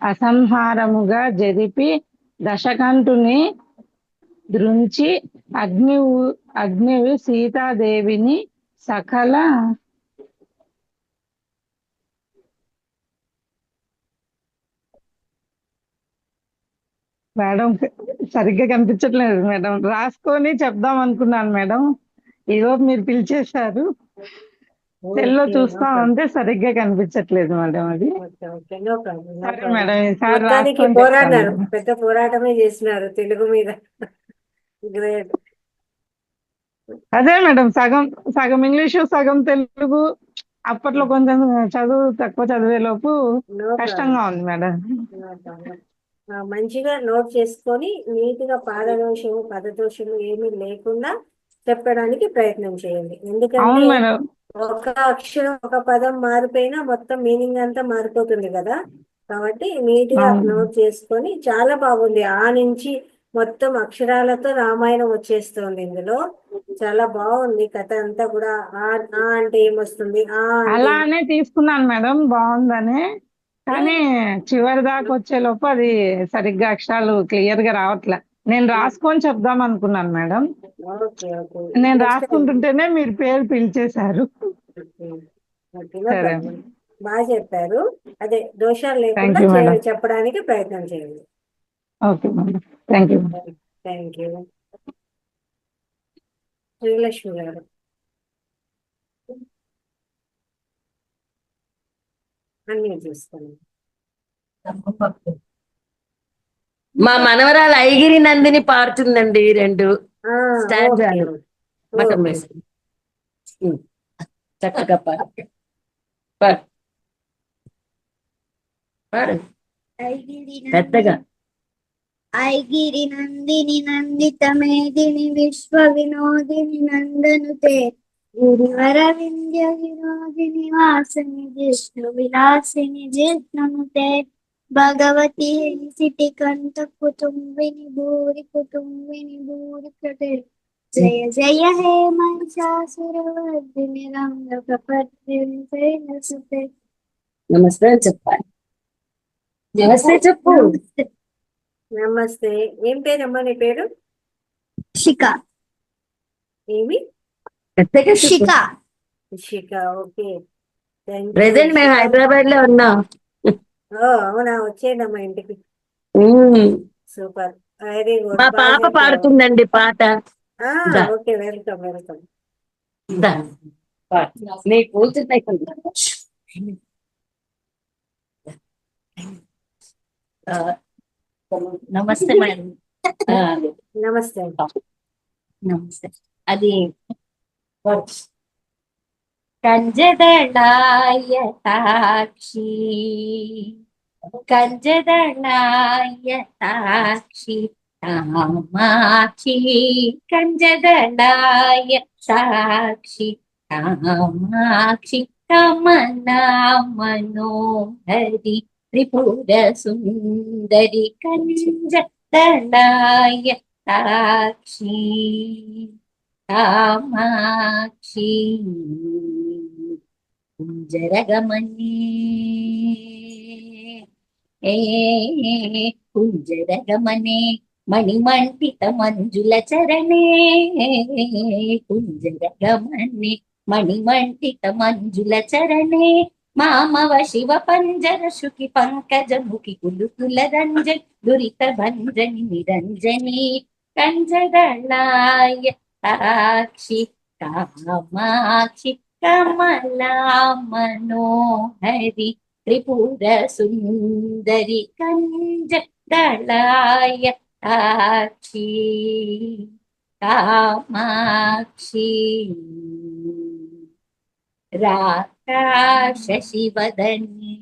అసంహారముగా జరిపి దశకంఠుని దృంచి అగ్నివి సీతాదేవిని సకల మేడం సరిగ్గా కనిపించట్లేదు మేడం, రాసుకొని చెప్దాం అనుకున్నాను మేడం, ఈరోజు మీరు పిలిచేశారు. సెల్లో ఓకే, నో చూస్తా ప్రాబ్లం. ఉంటే సరిగ్గా కనిపించట్లేదు మేడం అది. Okay, okay, no problem, no సరే ప్రాబ్లం. మేడం, ఈసారి మొత్తానికి రాసుకొని చెప్తాను పోరాడినారు, మేడం. పెద్ద పోరాటమే చేసినారు తెలుగు మీద. గ్రేట్. అదే మేడం, సగం సగం ఇంగ్లీషు సగం తెలుగు. అప్పట్లో కొంచెం చదువు తక్కువ చదివే లోపు నో ప్రాబ్లం, కష్టంగా ఉంది మేడం. No problem. మంచిగా నోట్ చేసుకొని నీట్గా పాదదోషము పదదోషము ఏమీ లేకుండా చెప్పడానికి ప్రయత్నం చేయండి. ఎందుకంటే అవును మేడం. ఒక అక్షరం ఒక పదం మారిపోయినా మొత్తం మీనింగ్ అంతా మారిపోతుంది కదా. కాబట్టి నీట్ గా అవును. నోట్ చేసుకొని చాలా బాగుంది. ఆ నుంచి మొత్తం అక్షరాలతో రామాయణం వచ్చేస్తుంది ఇందులో. చాలా బాగుంది కథ అంతా కూడా. ఆ అంటే ఏమొస్తుంది, ఆ అంటే అలానే తీసుకున్నాను మేడం, బాగుందని. కానీ చివరి దాకా వచ్చే లోపు అది సరిగ్గా అక్షరాలు క్లియర్ గా రావట్లే. నేను రాసుకొని చెప్దాం అనుకున్నాను మేడం. ఓకే, ఓకే, నేను నెక్స్ట్ టైం. రాసుకుంటుంటేనే మీరు పేరు పిలిచేశారు. నో సరే, ప్రాబ్లం. బాగా చెప్పారు. అదే దోషాలు థ్యాంక్ లేకుండా యూ మేడం. చెప్పడానికి ప్రయత్నం చేయండి. Okay madam, thank you. Thank you. Srilakshmi గారు. అన్నీ చూస్తాను. మా మనవరాలు ఐగిరి నందిని పాడుతుందండి 2 ఓకే, స్టాండ్జాలు. మఠం ఓకే. వేసుకుని చక్కగా పాడు. పాడు పాడు పెద్దగా. ఐగిరి నందిని నందిత మేదిని విశ్వ వినోదిని నందనుతే గిరివర వింధ్య వినోదిని వాసిని జిష్ణు విలాసిని జిష్ణునుతే భగవతి సిటి కంఠ కుటుంబిని భూరి కటే జయ జయ హే మహిషాసురవర్ధిని రంగ ప్రపద్ధిని శైలసుతే. నమస్తే అని చెప్పాలి. నమస్తే చెప్పు. నమస్తే. ఏం పేరమ్మా నీ పేరు? శిఖ. ఏమి? పెద్దగా చెప్పు. Shikha. Shikha. Okay, thank you. Present మేము హైదరాబాద్ లో ఉన్నాం. అవునా, వచ్చేయండమ్మా ఇంటికి. Super, very good. మా పాప పాడుతుందండి పాట. దా. Okay, welcome, welcome. దా. పాడు. నీ కూతురు నమస్తే మేడం. నమస్తే. నమస్తే. అది కంజదళాయ తాక్షి కంజదళాయ తాక్షి కామాక్షి కంజదళాయ సాక్షి కామాక్షి కమలా మనోహరి త్రిపుర సుందరి కంజదళాయ సాక్షి కామాక్షి కుంజరగమణి కుంజరగమనే మణిమంటిత మంజుల చరణే కుంజరగమనే మణిమంటిత మంజుల చరణే మామవ శివ పంజర శుకి పంకజముఖి కులుకుల రంజని దురిత భంజని నిరంజని కంజదళాయ సాక్షి కామాక్షి కమలా మనోహరి త్రిపుర సుందరి కంజదళాయ సాక్షి కామాక్షి రాకాశశివదనే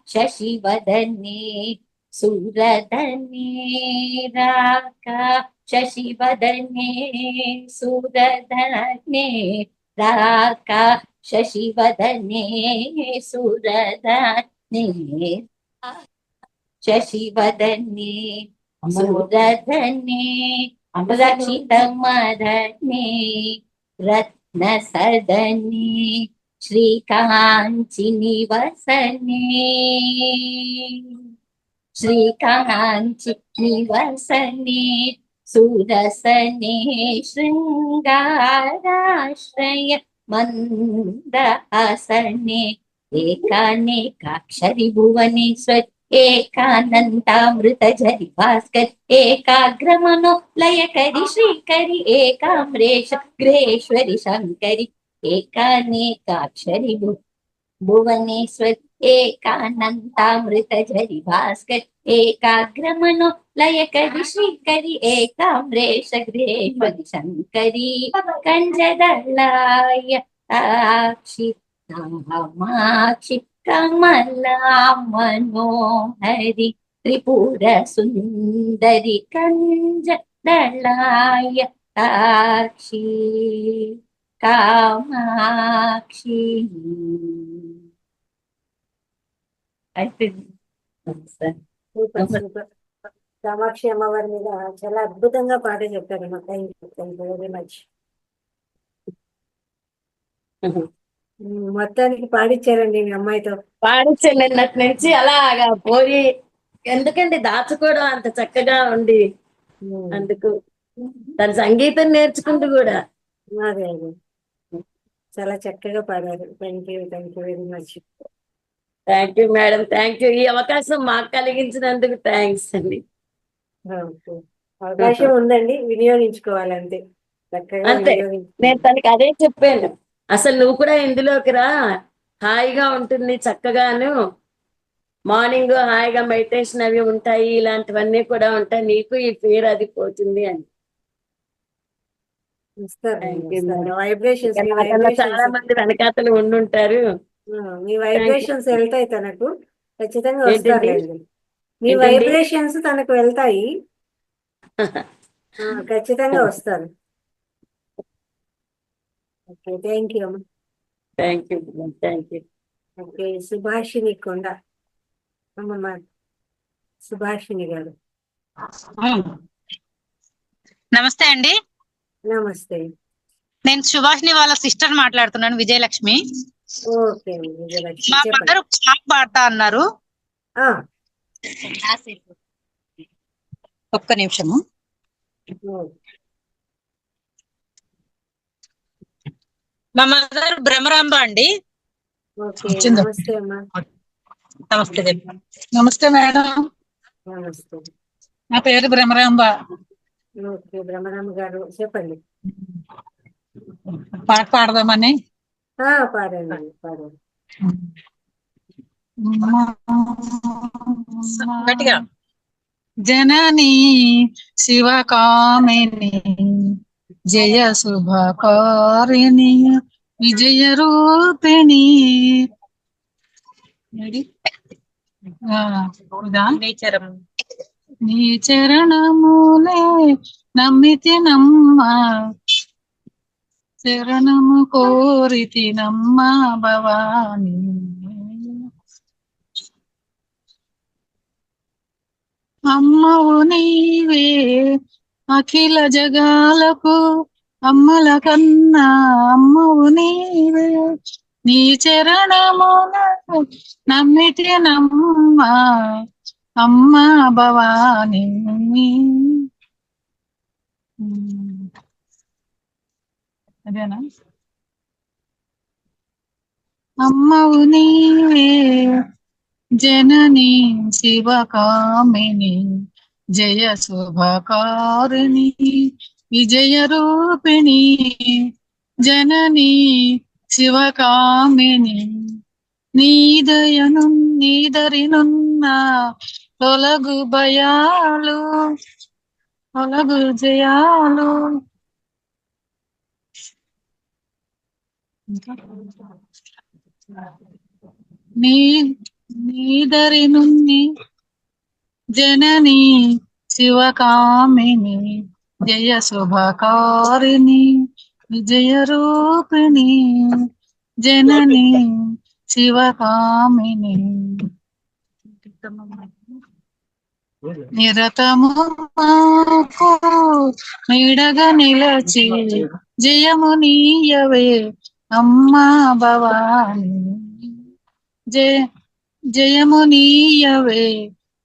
శశివదనే సురదనే శశివదనే సురదనే శశివదనే సురదనే శశివదనే సురదనే రక్షిత మదనే రత్న సదనే శ్రీకాంచి నివసనే శ్రీకాంచి నివసనే సురసనే శృంగారాశ్రయ మందహాసనే ఏకానేకాక్షరి భువనేశ్వరి ఏకానంతామృత జరి భాస్కర్ ఏకాగ్రమనో లయకరి శ్రీకరి ఏకామ్రేష గృహేశ్వరి శంకరి ఏకానేకాక్షరి భువనేశ్వరి ఏకానంతామృత జరి భాస్కర్ ఏకాగ్రమనో లయకరి శ్రీకరి ఏకామ్రేష గృహేశ్వరి శంకరి కంజదళాయ తాక్షి కామాక్షి కమలా మనోహరి త్రిపుర సుందరి కంజదళాయ తాక్షి కామాక్షి. అయిపోయింది. Super super. కామాక్షి అమ్మవారి మీద చాలా అద్భుతంగా పాట చెప్పారమ్మా. Thank you very much. మొత్తానికి పాడిచ్చారండి మీ అమ్మాయితో. పాడించాను నిన్నటి నుంచి అలాగా పోయి, ఎందుకండి దాచుకోవడం అంత చక్కగా ఉండి, అందుకు తన సంగీతం నేర్చుకుంటూ కూడా. అదే అదే చాలా చక్కగా పాడారు. Thank you very much. Thank you madam, thank you. ఈ అవకాశం మాకు కలిగించినందుకు థ్యాంక్స్ అండి. అవకాశం ఉందండి, వినియోగించుకోవాలంతే. చక్కగా అంతే, నేను తనకి అదే చెప్పాను. అసలు నువ్వు కూడా ఇందులోకి రా, హాయిగా ఉంటుంది చక్కగాను. మార్నింగ్ హాయిగా మెడిటేషన్ అవి ఉంటాయి, ఇలాంటివన్నీ కూడా ఉంటాయి, నీకు ఈ ఫియర్ అది పోతుంది అని. చాలా మంది వెనకాతలు ఉండుంటారు. మీ వైబ్రేషన్స్ వెళ్తాయి తనకు, ఖచ్చితంగా వస్తారులేండి. మీ వైబ్రేషన్స్ తనకు వెళ్తాయి, ఖచ్చితంగా వస్తారు. ఓకే, థ్యాంక్ యూ అమ్మా. Thank you, thank you. Okay, Subhashini కొండ అమ్మమ్మ, సుభాషిణి గారు. నమస్తే అండి. నమస్తే. నేను సుభాషిణి వాళ్ళ సిస్టర్ మాట్లాడుతున్నాను, విజయలక్ష్మి. ఓకే విజయలక్ష్మి, మా మదర్ సాంగ్ పాడతా అన్నారు. ఒక్క నిమిషము. మా మదర్ బ్రహ్మరాంబ అండి. నమస్తే అమ్మా. నమస్తే. నమస్తే మేడం. నమస్తే. నా పేరు బ్రహ్మరాంబ. ఓకే బ్రహ్మరాంబ గారు, చెప్పండి. పాట పాడదామని. పాడండి పాడండి. గట్టిగా. జననీ శివకామిని జయ శుభకారిణి విజయ రూపిణి నీ చరణములే నమ్మితి నమ్మ శరణము కోరితి నమ్మ భవాని అమ్మవు నీవే అఖిల జగాలకు అమ్మల కన్నా అమ్మవు నీవే నీ చరణములకు నమ్మితి నమ్మ అమ్మ భవాని అదేనా అమ్మవు నీవే జననీ శివకామిని జయ శుభకారిణి విజయ రూపిణి జననీ శివకామిని నీదయను నీదరినున్న తొలగు భయాలు తొలగు జయాలు నీదరినున్ని జననీ శివకామిని జయ శుభకారిణి విజయ రూపిణి జననీ శివకామిని నిరతము మాకు నీడగా నిలచి జయము నీయవే అమ్మా భవాని జయము నీయవే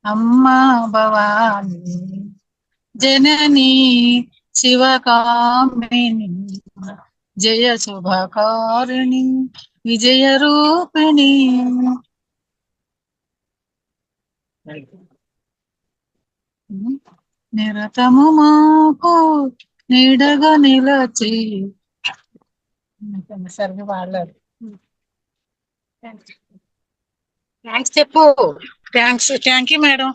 అమ్మా భవాని జననీ శివకామిని జయ శుభకారిణి విజయ రూపిణి నిరతము మాకు నీడగా నిలచి సరిగ్గా వాడలేదు. థ్యాంక్స్ చెప్పు. Thank you madam.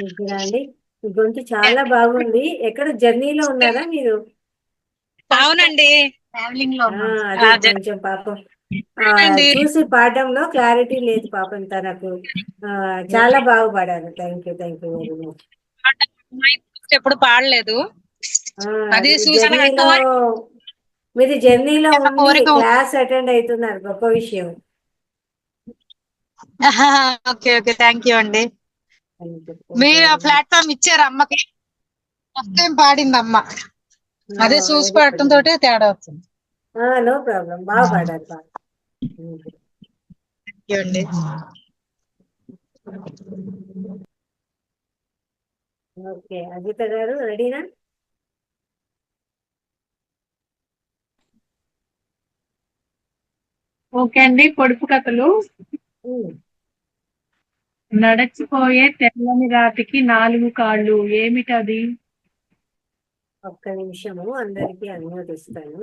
ముగ్గురా అండి, మీ గొంతు చాలా బాగుంది. ఎక్కడ జర్నీలో ఉన్నారా మీరు? అవునండి, ట్రావెలింగ్ లో అదే కొంచెం పాపం చూసి పాడడంలో క్లారిటీ లేదు పాపం తనకు. చాలా బాగా పాడారు. Thank you very much. ఎప్పుడు పాడలేదు. అది మీరు జర్నీలో ఉండి క్లాస్ అటెండ్ అవుతున్నారు, గొప్ప విషయం. ఓకే థ్యాంక్ యూ అండి. మీరు ఆ ప్లాట్ఫామ్ ఇచ్చారు అమ్మకి. ఫస్ట్ టైం పాడింది అమ్మ, అదే చూసి పాడటం తోటే తేడా వచ్చింది. నో ప్రాబ్లం, బాగా పాడారు. థ్యాంక్ యూ అండి. ఓకే, అజిత గారు రెడీనా? ఓకే అండి. పొడుపు కథలు. నడచిపోయే తెల్లని రాతికి 4 కాళ్ళు, ఏమిటది? ఒక్క నిమిషము, అందరికీ అనుమతిస్తాను.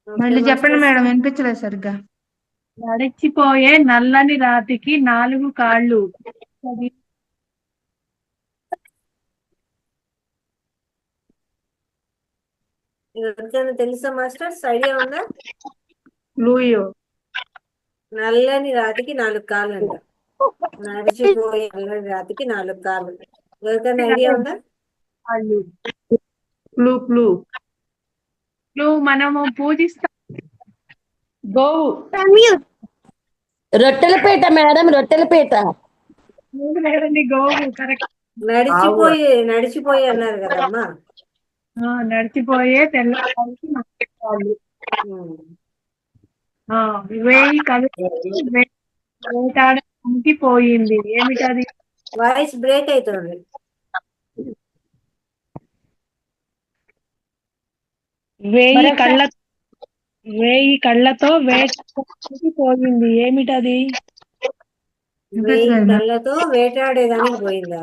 మళ్ళీ చెప్పండి మేడం, వినిపించలేదు సరిగ్గా. నడిచిపోయే నల్లని రాతికి 4 కాళ్ళు. ఎవరికైనా తెలుసా మాస్టర్స్? ఐడియా ఉందా? లూయో. నల్లని రాతికి 4 కాళ్ళు అంట. నడిచిపోయే నల్లని రాతికి 4 కాళ్ళు. ఎవరికైనా ఐడియా ఉందా? మనము పూజిస్తాం. గోవు. రొట్టెలపేట మేడం, రొట్టెలపేట. లేదండి, గోవు కరెక్ట్. నడిచిపోయి అన్నారు కదమ్మా. నడిచిపోయే తెల్లవారికి 4 కాళ్ళు. 1000 కలిసి వేటాడడానికి పోయింది, ఏమిటది? వాయిస్ బ్రేక్ అవుతుంది. వేయి కళ్ళతో వేటాడడానికి పోయింది, ఏమిటది? 1000 కళ్ళతో వేటాడేదానికి పోయిందా?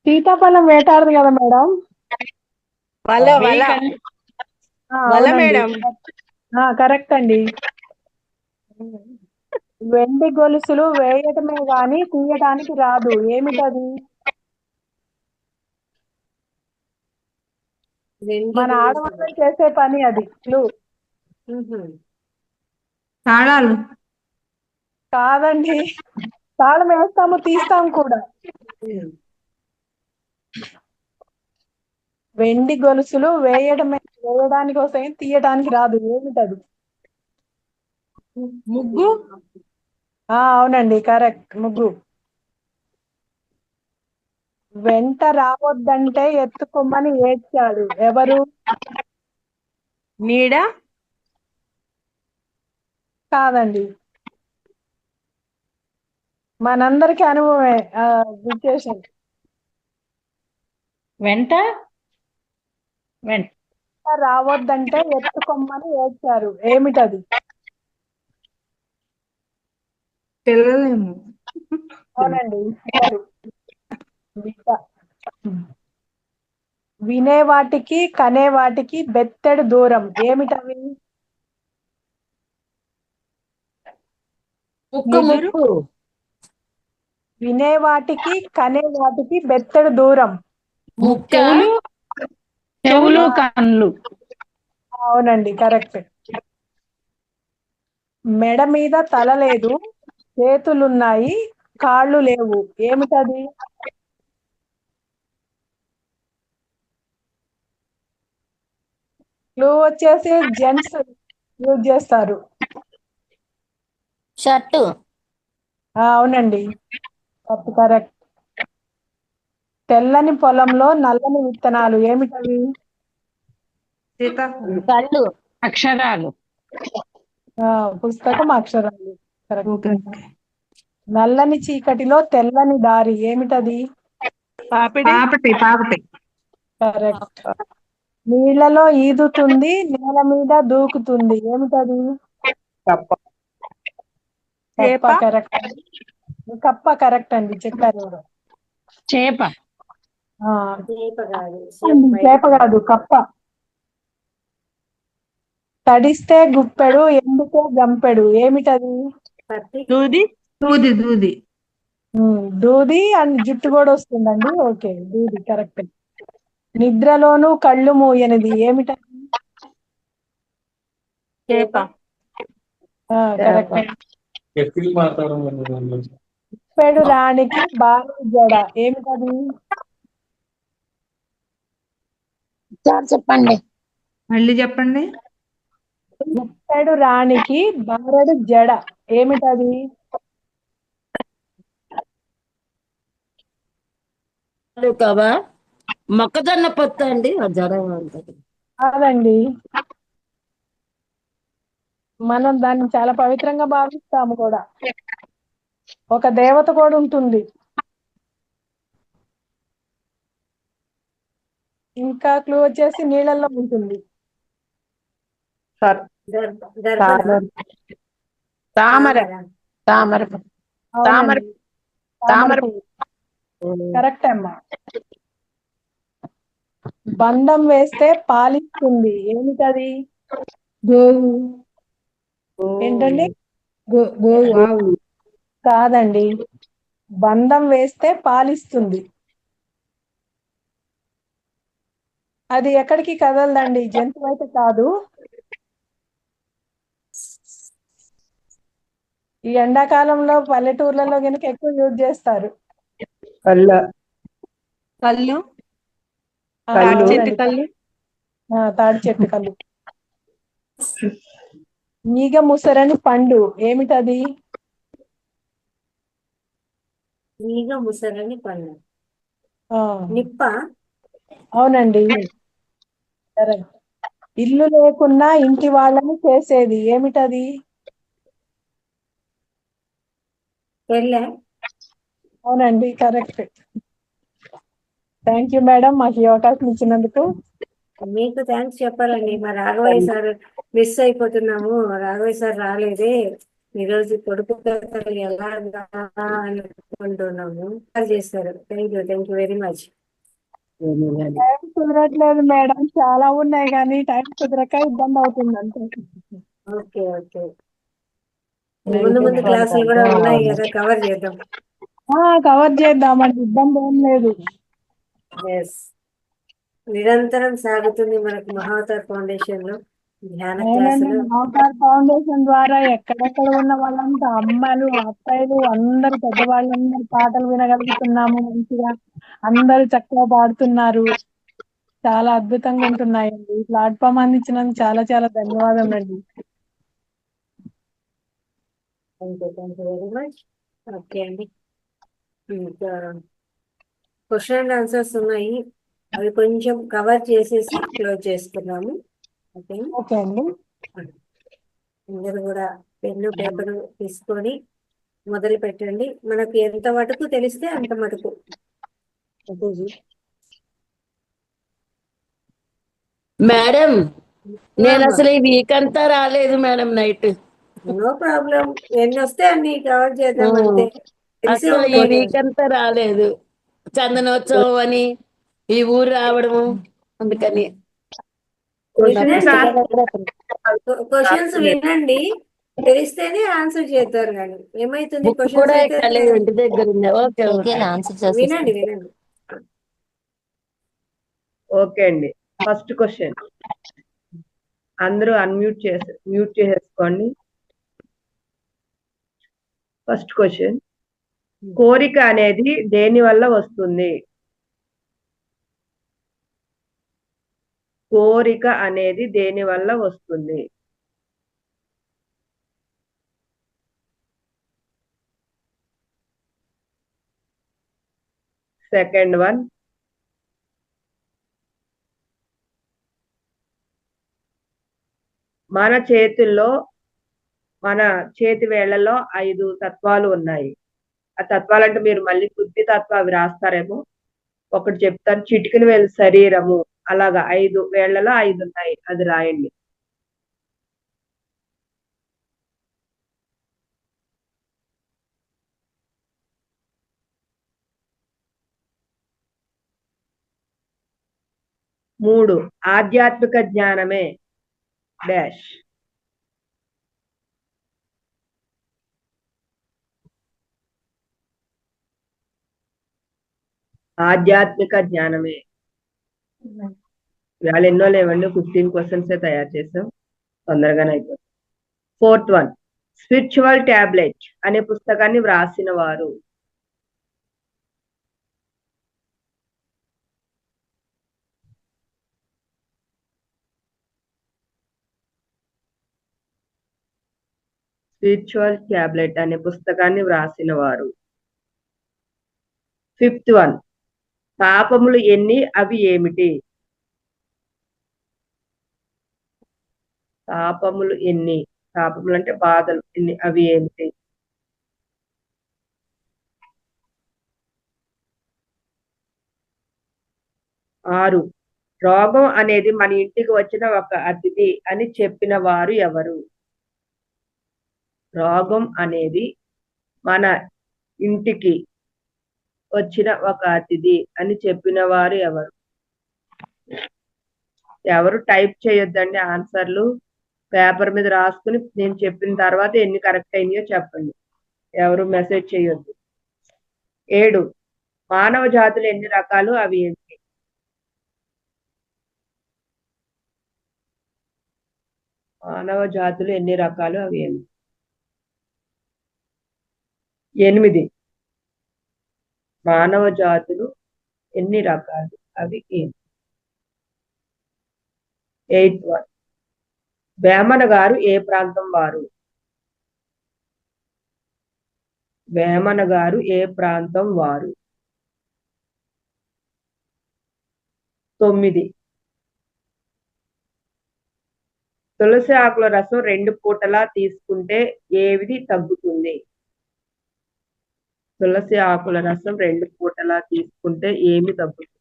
సీతాఫలం వేటాడదు కదా మేడం. మేడం కరెక్ట్ అండి. వెండి గొలుసులు వేయటమే గాని తీయటానికి రాదు, ఏమిటది? మన ఆడవాళ్ళు చేసే పని అది. తాళాలు. కాదండి, తాళం వేస్తాము, తీస్తాం కూడా. వెండి గొలుసులు వేయడానికి వస్తాయి, తీయడానికి రాదు, ఏమిటది? ముగ్గు. అవునండి, కరెక్ట్, ముగ్గు. వెంట రావద్దంటే ఎత్తుకోమని ఏడ్చాడు, ఎవరు? నీడ. కాదండి, మనందరికి అనుభవమే. సిచ్యుయేషన్. వెంట రావద్దంటే ఎత్తుకోమని ఏడ్చారు, ఏమిటది? పిల్లలేము. అవునండి, వినేవాటికి కనేవాటికి బెత్తెడు దూరం, ఏమిటవి? వినేవాటికి కనేవాటికి బెత్తెడు దూరం. చెవులు, కళ్ళు. అవునండి, కరెక్ట్. మెడ మీద తల లేదు, చేతులున్నాయి, కాళ్ళు లేవు, ఏమిటది? క్లూ వచ్చేసి జెంట్స్ యూజ్ చేస్తారు. షర్టు. అవునండి, కరెక్ట్. తెల్లని పొలంలో నల్లని విత్తనాలు, ఏమిటవి? కళ్ళు. అక్షరాలు. పుస్తకం, అక్షరాలు. కరెక్ట్. నల్లని చీకటిలో తెల్లని దారి, ఏమిటది? పాపటి. కరెక్ట్. నీళ్ళలో ఈదుతుంది, నేల మీద దూకుతుంది, ఏమిటది? కప్ప. కప్ప కరెక్ట్. కప్ప కరెక్ట్ అండి, చెప్పారు ఎవరు? చేప. ఆ, చేప కాదు, చేప కాదు, కప్ప. తడిస్తే గుప్పెడు, ఎండితే గంపెడు, ఏమిటది? దూది. దూది దూది. దూది అండ్ జుట్టు కూడా వస్తుందండి. ఓకే, దూది కరెక్ట్. నిద్రలోనూ కళ్ళు మూయనిది, ఏమిటది? చేప. కరెక్ట్. గుప్పెడు రాణికి బారెడు జడ, ఏమిటది? చెప్పండి. మళ్ళీ చెప్పండి. గుప్పెడు రాణికి బారెడు జడ, ఏమిటది? కావా మొక్కజొన్న పొత్తు అండి, జడ ఉంటుంది. కాదండి, మనం దాన్ని చాలా పవిత్రంగా భావిస్తాము కూడా. ఒక దేవత కూడా ఉంటుంది. ఇంకా క్లూ వచ్చేసి నీళ్ళల్లో ఉంటుంది. తామర. తామర. తామర. తామర. కరెక్ట్ అమ్మా. బంధం వేస్తే పాలిస్తుంది, ఏమిటది? గోవు. ఏంటండి? గోవు, ఆవు. కాదండి, బంధం వేస్తే పాలిస్తుంది. అది ఎక్కడికి కదలదండి, జంతువు అయితే కాదు. ఈ ఎండాకాలంలో పల్లెటూర్లలో కనుక ఎక్కువ యూజ్ చేస్తారు. కళ్ళ. కళ్ళు. కళ్ళు. చెట్టు కళ్ళు. తాడి చెట్టు కళ్ళు. ఈగ ముసరని పండు, ఏమిటది? ఈగ ముసరని పండు, ఆ, నిప్ప. అవునండి, కరెక్ట్. ఇల్లు లేకున్నా ఇంటి వాళ్ళని చేసేది, ఏమిటది? పెళ్ళే. అవునండి, కరెక్ట్. థ్యాంక్ యూ మేడం, మాకు ఈ అవకాశం ఇచ్చినందుకు. మీకు థ్యాంక్స్ చెప్పాలండి. మా రాఘవయ్య సార్ మిస్ అయిపోతున్నాము. రాఘవయ్య సార్ రాలేదే ఈరోజు, కొడుకు కథలు ఎలా అనుకుంటున్నాము చేస్తారు. Thank you very much. Time కుదరట్లేదు మేడం, చాలా ఉన్నాయి కానీ టైం కుదరక ఇబ్బంది అవుతుంది అంతే. ఓకే ఓకే, ముందు ముందు క్లాసులు కూడా ఉన్నాయి కదా, కవర్ చేద్దాం. కవర్ చేద్దామండి, ఇబ్బంది ఏం లేదు. ఎస్, నిరంతరం సాగుతుంది మనకు మహావతార్ ఫౌండేషన్ లో ధ్యాన క్లాసులు. మహావతార్ ఫౌండేషన్ ద్వారా ఎక్కడెక్కడ ఉన్న వాళ్ళంతా, అమ్మలు, అబ్బాయిలు, అందరు పెద్దవాళ్ళందరూ పాటలు వినగలుగుతున్నాము. మంచిగా అందరూ చక్కగా పాడుతున్నారు. చాలా అద్భుతంగా ఉంటున్నాయండి. ఈ ప్లాట్ఫామ్ అందించినందుకు చాలా చాలా ధన్యవాదములండి. Thank you very much. Okay అండి, ఇంకా క్వశ్చన్ అండ్ ఆన్సర్స్ ఉన్నాయి, అవి కొంచెం కవర్ చేసేసి క్లోజ్ చేసుకున్నాము. ఓకే అండి. అందరూ కూడా పెన్ను పేపర్ తీసుకొని మొదలు పెట్టండి. మనకు ఎంత మటుకు తెలిస్తే అంత మటుకు. మేడం, నేను అసలు ఈ వీక్ అంతా రాలేదు మేడం, నైట్. నో ప్రాబ్లం, ఎన్ని వస్తే అన్ని కవర్ చేద్దాం అంతే. అసలు ఈ వీక్ అంతా రాలేదు, చందనోత్సవం అని ఈ ఊరు రావడము, అందుకని. క్వశ్చన్స్ వినండి, తెలిస్తేనే ఆన్సర్ చేద్దాం. కానీ ఏమైతుంది, కూడా క్వశ్చన్స్ ఇంటి దగ్గర ఉంది. ఓకే ఓకే, వినండి వినండి. ఓకే అండి, ఫస్ట్ క్వశ్చన్. అందరూ మ్యూట్ చేసేసుకోండి. ఫస్ట్ క్వశ్చన్, కోరిక అనేది దేని వల్ల వస్తుంది? కోరిక అనేది దేని వల్ల వస్తుంది? సెకండ్ వన్, మన చేతుల్లో, మన చేతి వేళ్లలో 5 తత్వాలు ఉన్నాయి. ఆ తత్వాలంటే మీరు మళ్ళీ బుద్ధి తత్వ అవి రాస్తారేమో. ఒకటి చెప్తాను, చిటికిన వేలు శరీరము, అలాగా 5 వేళ్లలో 5 ఉన్నాయి, అది రాయండి. మూడు, ఆధ్యాత్మిక జ్ఞానమే డాష్. ఆధ్యాత్మిక జ్ఞానమే. ఇవాళ ఎన్నో లేవండి, 15 క్వశ్చన్స్ తయారు చేసాం, తొందరగానే అయిపోతుంది. 4th వన్, స్పిరిచువల్ టాబ్లెట్ అనే పుస్తకాన్ని వ్రాసిన వారు. స్పిరిచువల్ టాబ్లెట్ అనే పుస్తకాన్ని వ్రాసిన వారు. 5th వన్, పాపములు ఎన్ని, అవి ఏమిటి? పాపములు ఎన్ని, పాపములు అంటే బాధలు ఎన్ని, అవి ఏమిటి? 6, రోగం అనేది మన ఇంటికి వచ్చిన ఒక అతిథి అని చెప్పిన వారు ఎవరు? రోగం అనేది మన ఇంటికి వచ్చిన ఒక అతిథి అని చెప్పిన వారు ఎవరు? ఎవరు టైప్ చేయొద్దండి ఆన్సర్లు, పేపర్ మీద రాసుకుని నేను చెప్పిన తర్వాత ఎన్ని కరెక్ట్ అయినాయో చెప్పండి, ఎవరు మెసేజ్ చేయొద్దు. 7, మానవ జాతులు ఎన్ని రకాలు, అవి ఏంటి? మానవ జాతులు ఎన్ని రకాలు, అవి ఏంటి? 8, మానవ జాతులు ఎన్ని రకాలు, అవి ఏంటి? 8th వన్, వేమన గారు ఏ ప్రాంతం వారు? వేమన గారు ఏ ప్రాంతం వారు? 9, తులసి ఆకుల రసం 2 పూటలా తీసుకుంటే ఏది తగ్గుతుంది? తులసి ఆకుల రసం 2 పూటలా తీసుకుంటే ఏమి తగ్గుతుంది?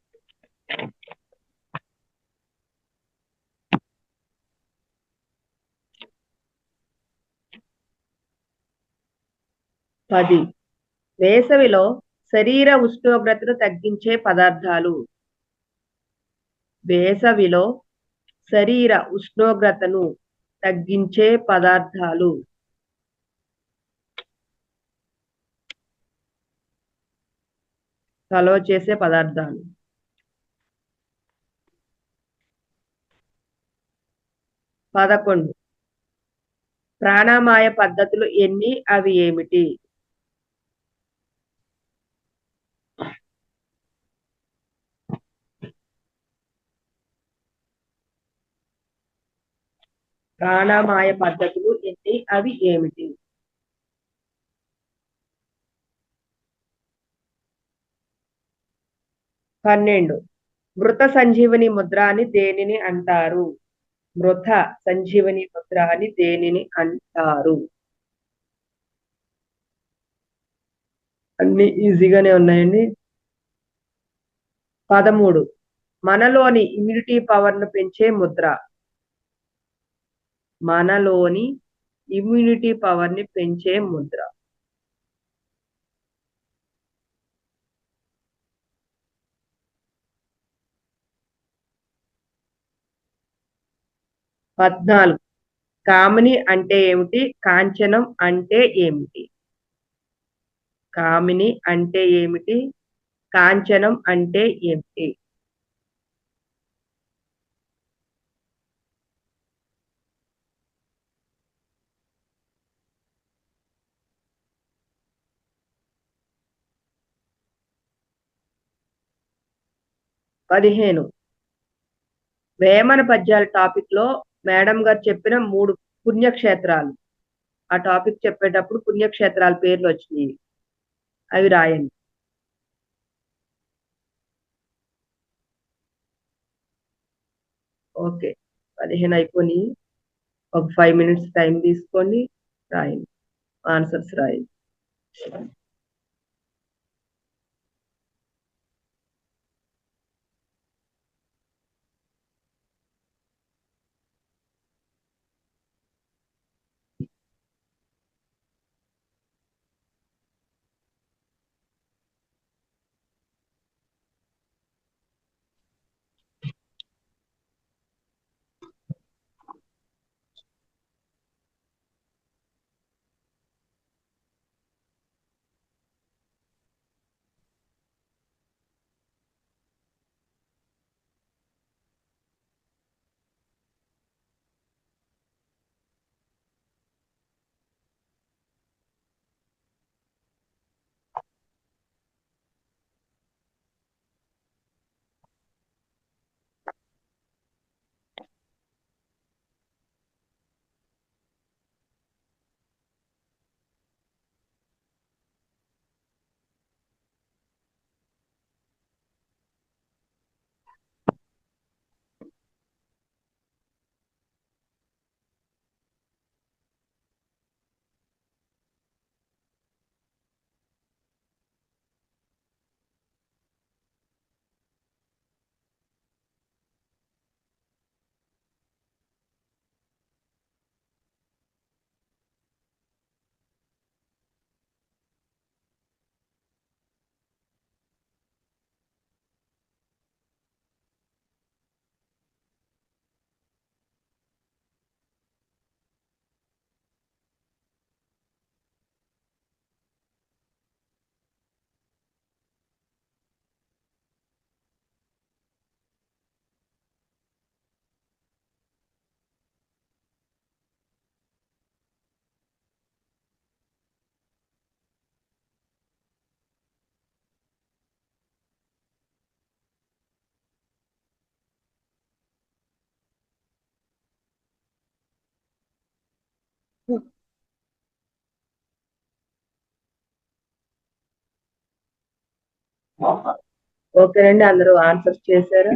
10, వేసవిలో శరీర ఉష్ణోగ్రతను తగ్గించే పదార్థాలు. వేసవిలో శరీర ఉష్ణోగ్రతను తగ్గించే పదార్థాలు. చలవ చేసే పదార్థాలు. 11, ప్రాణాయామ పద్ధతులు ఎన్ని, అవి ఏమిటి? ప్రాణాయామ పద్ధతులు ఎన్ని, అవి ఏమిటి? 12, మృత సంజీవని ముద్ర అని దేనిని అంటారు? మృత సంజీవని ముద్ర అని దేనిని అంటారు? అన్ని ఈజీగానే ఉన్నాయండి. 13, మనలోని ఇమ్యూనిటీ పవర్ ను పెంచే ముద్ర. మనలోని ఇమ్యూనిటీ పవర్ ని పెంచే ముద్ర. 14, కామిని అంటే ఏమిటి? కాంచనం అంటే ఏమిటి? కామిని అంటే ఏమిటి? కాంచనం అంటే ఏమిటి? 15, వేమన పద్యాల టాపిక్ లో మేడం గారు చెప్పిన 3 పుణ్యక్షేత్రాలు. ఆ టాపిక్ చెప్పేటప్పుడు పుణ్యక్షేత్రాల పేర్లు వచ్చినాయి, అవి రాయండి. ఓకే, 15 అయిపోయి ఒక 5 minutes టైం తీసుకోండి, రాయండి, ఆన్సర్స్ రాయండి. ఓకేనండి, అందరూ ఆన్సర్స్ చేశారు.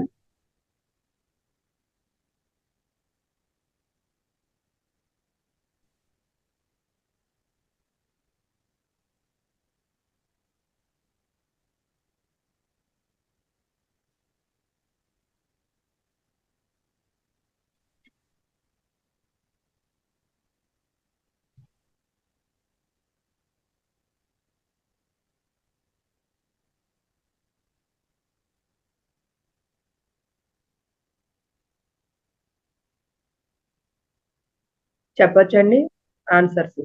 చెప్పొచ్చండి ఆన్సర్స్.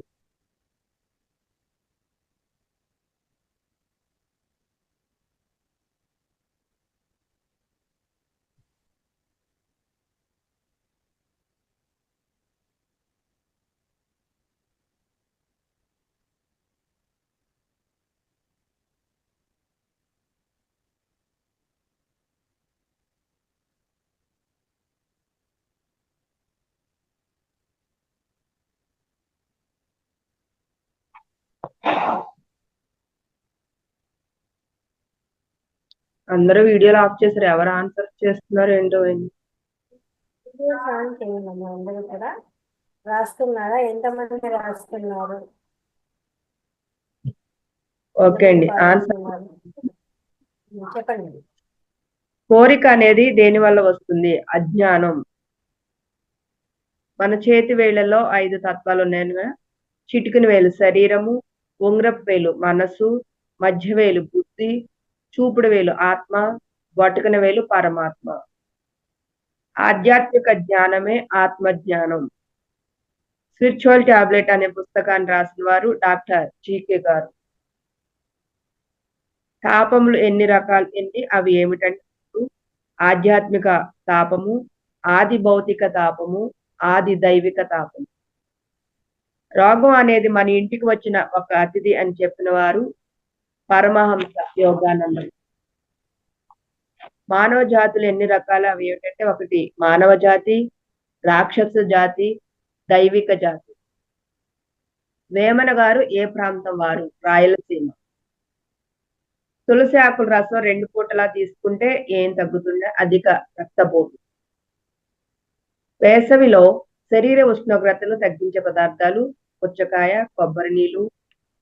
అందరూ వీడియోలు ఆఫ్ చేశారు. ఎవరు ఆన్సర్ చేస్తున్నారు ఏంటో. వీడియోస్ ఆన్ చేయండి అందరూ కూడా. రాస్తున్నారా? ఎంతమంది రాస్తున్నారు? ఓకే అండి, ఆన్సర్ చెప్పండి. కోరిక అనేది దేని వల్ల వస్తుంది? అజ్ఞానం. మన చేతి వేళ్లలో 5 తత్వాలు ఉన్నాయని, చిటికిన వేలు శరీరము, ఉంగరపు వేలు మనసు, మధ్య వేలు బుద్ధి, చూపుడు వేలు ఆత్మ, బొటకన వేలు పరమాత్మ. ఆధ్యాత్మిక జ్ఞానమే ఆత్మజ్ఞానం. స్పిరిచువల్ టాబ్లెట్ అనే పుస్తకాన్ని రాసిన వారు డాక్టర్ జీకే గారు. తాపములు ఎన్ని రకాలు ఎన్ని? అవి ఏమిటంటే ఆధ్యాత్మిక తాపము, ఆది భౌతిక తాపము, ఆది దైవిక తాపము. రోగం అనేది మన ఇంటికి వచ్చిన ఒక అతిథి అని చెప్పిన వారు పరమహంస యోగానంద. మానవ జాతులు ఎన్ని రకాలు? అవి ఏమిటంటే 1 మానవ జాతి, రాక్షస జాతి, దైవిక జాతి. వేమన గారు ఏ ప్రాంతం వారు? రాయలసీమ. తులసి ఆకుల రసం 2 పూటలా తీసుకుంటే ఏం తగ్గుతుంది? అధిక రక్తపోటు. వేసవిలో శరీర ఉష్ణోగ్రతను తగ్గించే పదార్థాలు పుచ్చకాయ, కొబ్బరి నీళ్లు,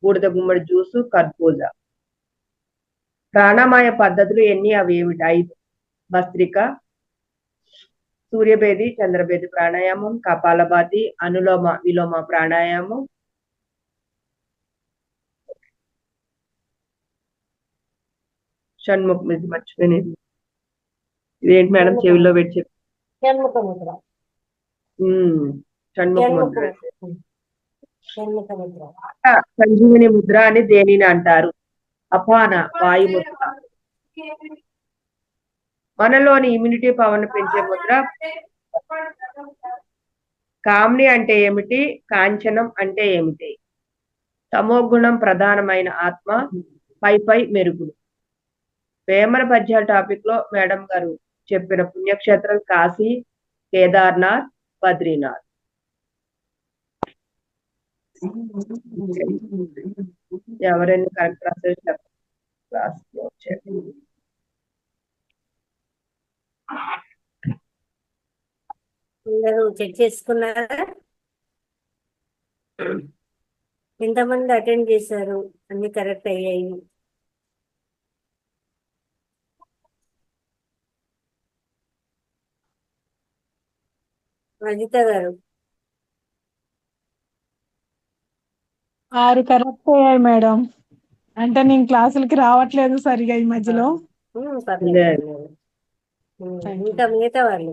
బూడిద గుమ్మడి జ్యూసు, కర్బూజా. ప్రాణామాయ పద్ధతులు ఎన్ని? అవి ఏమిటి? 5 భస్త్రిక, సూర్యభేది, చంద్రభేది ప్రాణాయామం, కపాలభాతి, అనులోమ విలోమ ప్రాణాయామం. షణ్ముఖ ఇది మర్చిపోయినది. ఇదేంటి మేడం చెవిలో పెట్టి చెప్పి? షణ్ముఖ ముద్ర. షణ్ముఖ ముద్ర. షణ్ముఖ ముద్ర. సంజీవిని ముద్ర అని దేనిని అంటారు? అపాన వాయు ముద్ర. మనలోని ఇమ్యూనిటీ పవర్ పెంచే ముద్ర. కామ్ని అంటే ఏమిటి? కాంచనం అంటే ఏమిటి? తమోగుణం ప్రధానమైన ఆత్మ, పై మెరుగులు. వేమన పద్యాల టాపిక్ లో మేడం గారు చెప్పిన పుణ్యక్షేత్రం కాశీ, కేదార్నాథ్, బద్రీనాథ్. ఎవరైనా కరెక్ట్ రాసేసి అందరూ చెక్ చేసుకున్నారా? ఎంతమంది అటెండ్ చేశారు? అన్ని కరెక్ట్ అయ్యాయి. రజిత గారు 6 కరెక్ట్ అయ్యాయి మేడం. అంటే నేను క్లాసులకి రావట్లేదు సరిగా ఈ మధ్యలో. పర్లేదు. ఇంకా మిగతా వాళ్ళు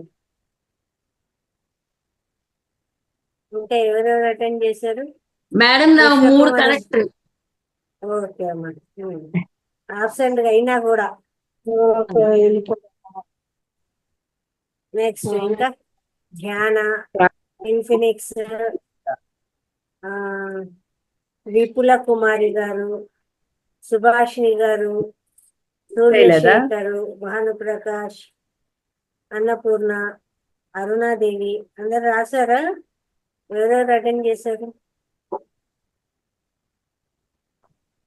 ఇంకా ఎవరెవరు అటెండ్ చేశారు? మేడం నా 3 కరెక్ట్. ఓకే అమ్మా. ఆబ్సెంట్ అయినా కూడా నెక్స్ట్ ఇంకా ధ్యాన, ఇన్ఫినిక్స్, విపుల కుమారి గారు, సుభాషిణి గారు, సూర్యశేఖరు, భానుప్రకాష్, అన్నపూర్ణ, అరుణాదేవి అందరు రాశారా? ఎవరెవరు అటెండ్ చేశారు?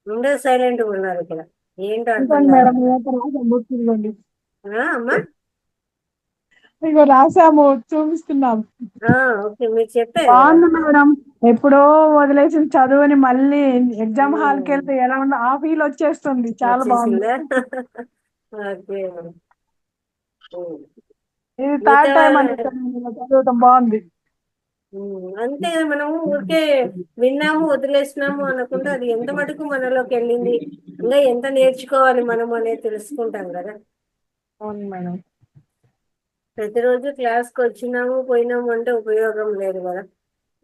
అందరూ సైలెంట్ ఉన్నారు ఇక్కడ. ఏంటో అర్థం ఇంకోండి మేడం కావట్లేదు. మేమైతే రాసాము చూడండి. అమ్మా ఇగో రాసాము చూపిస్తున్నాం. ఓకే మీరు చెప్పారు కదా. బాగుంది మేడం. ఎప్పుడో వదిలేసిన చదువుని మళ్ళీ ఎగ్జామ్ హాల్కి వెళ్తే ఎలా ఉందో ఆ ఫీల్ వచ్చేస్తుంది. చాలా బాగుంది. వచ్చేసిందా? ఓకే. ఇది మిగతా థర్డ్ టైం వాళ్ళ అనుకుంటాను నేను ఇలా చదవటం. బాగుంది. అంతే కదా, మనము ఊరికే విన్నాము వదిలేసినాము అనకుండా అది ఎంత మటుకు మనలోకి వెళ్ళింది, ఇంకా ఎంత నేర్చుకోవాలి మనము అనేది తెలుసుకుంటాం కదా. అవును మేడం. ప్రతిరోజు క్లాస్కి వచ్చినాము పోయినాము అంటే ఉపయోగం లేదు కదా.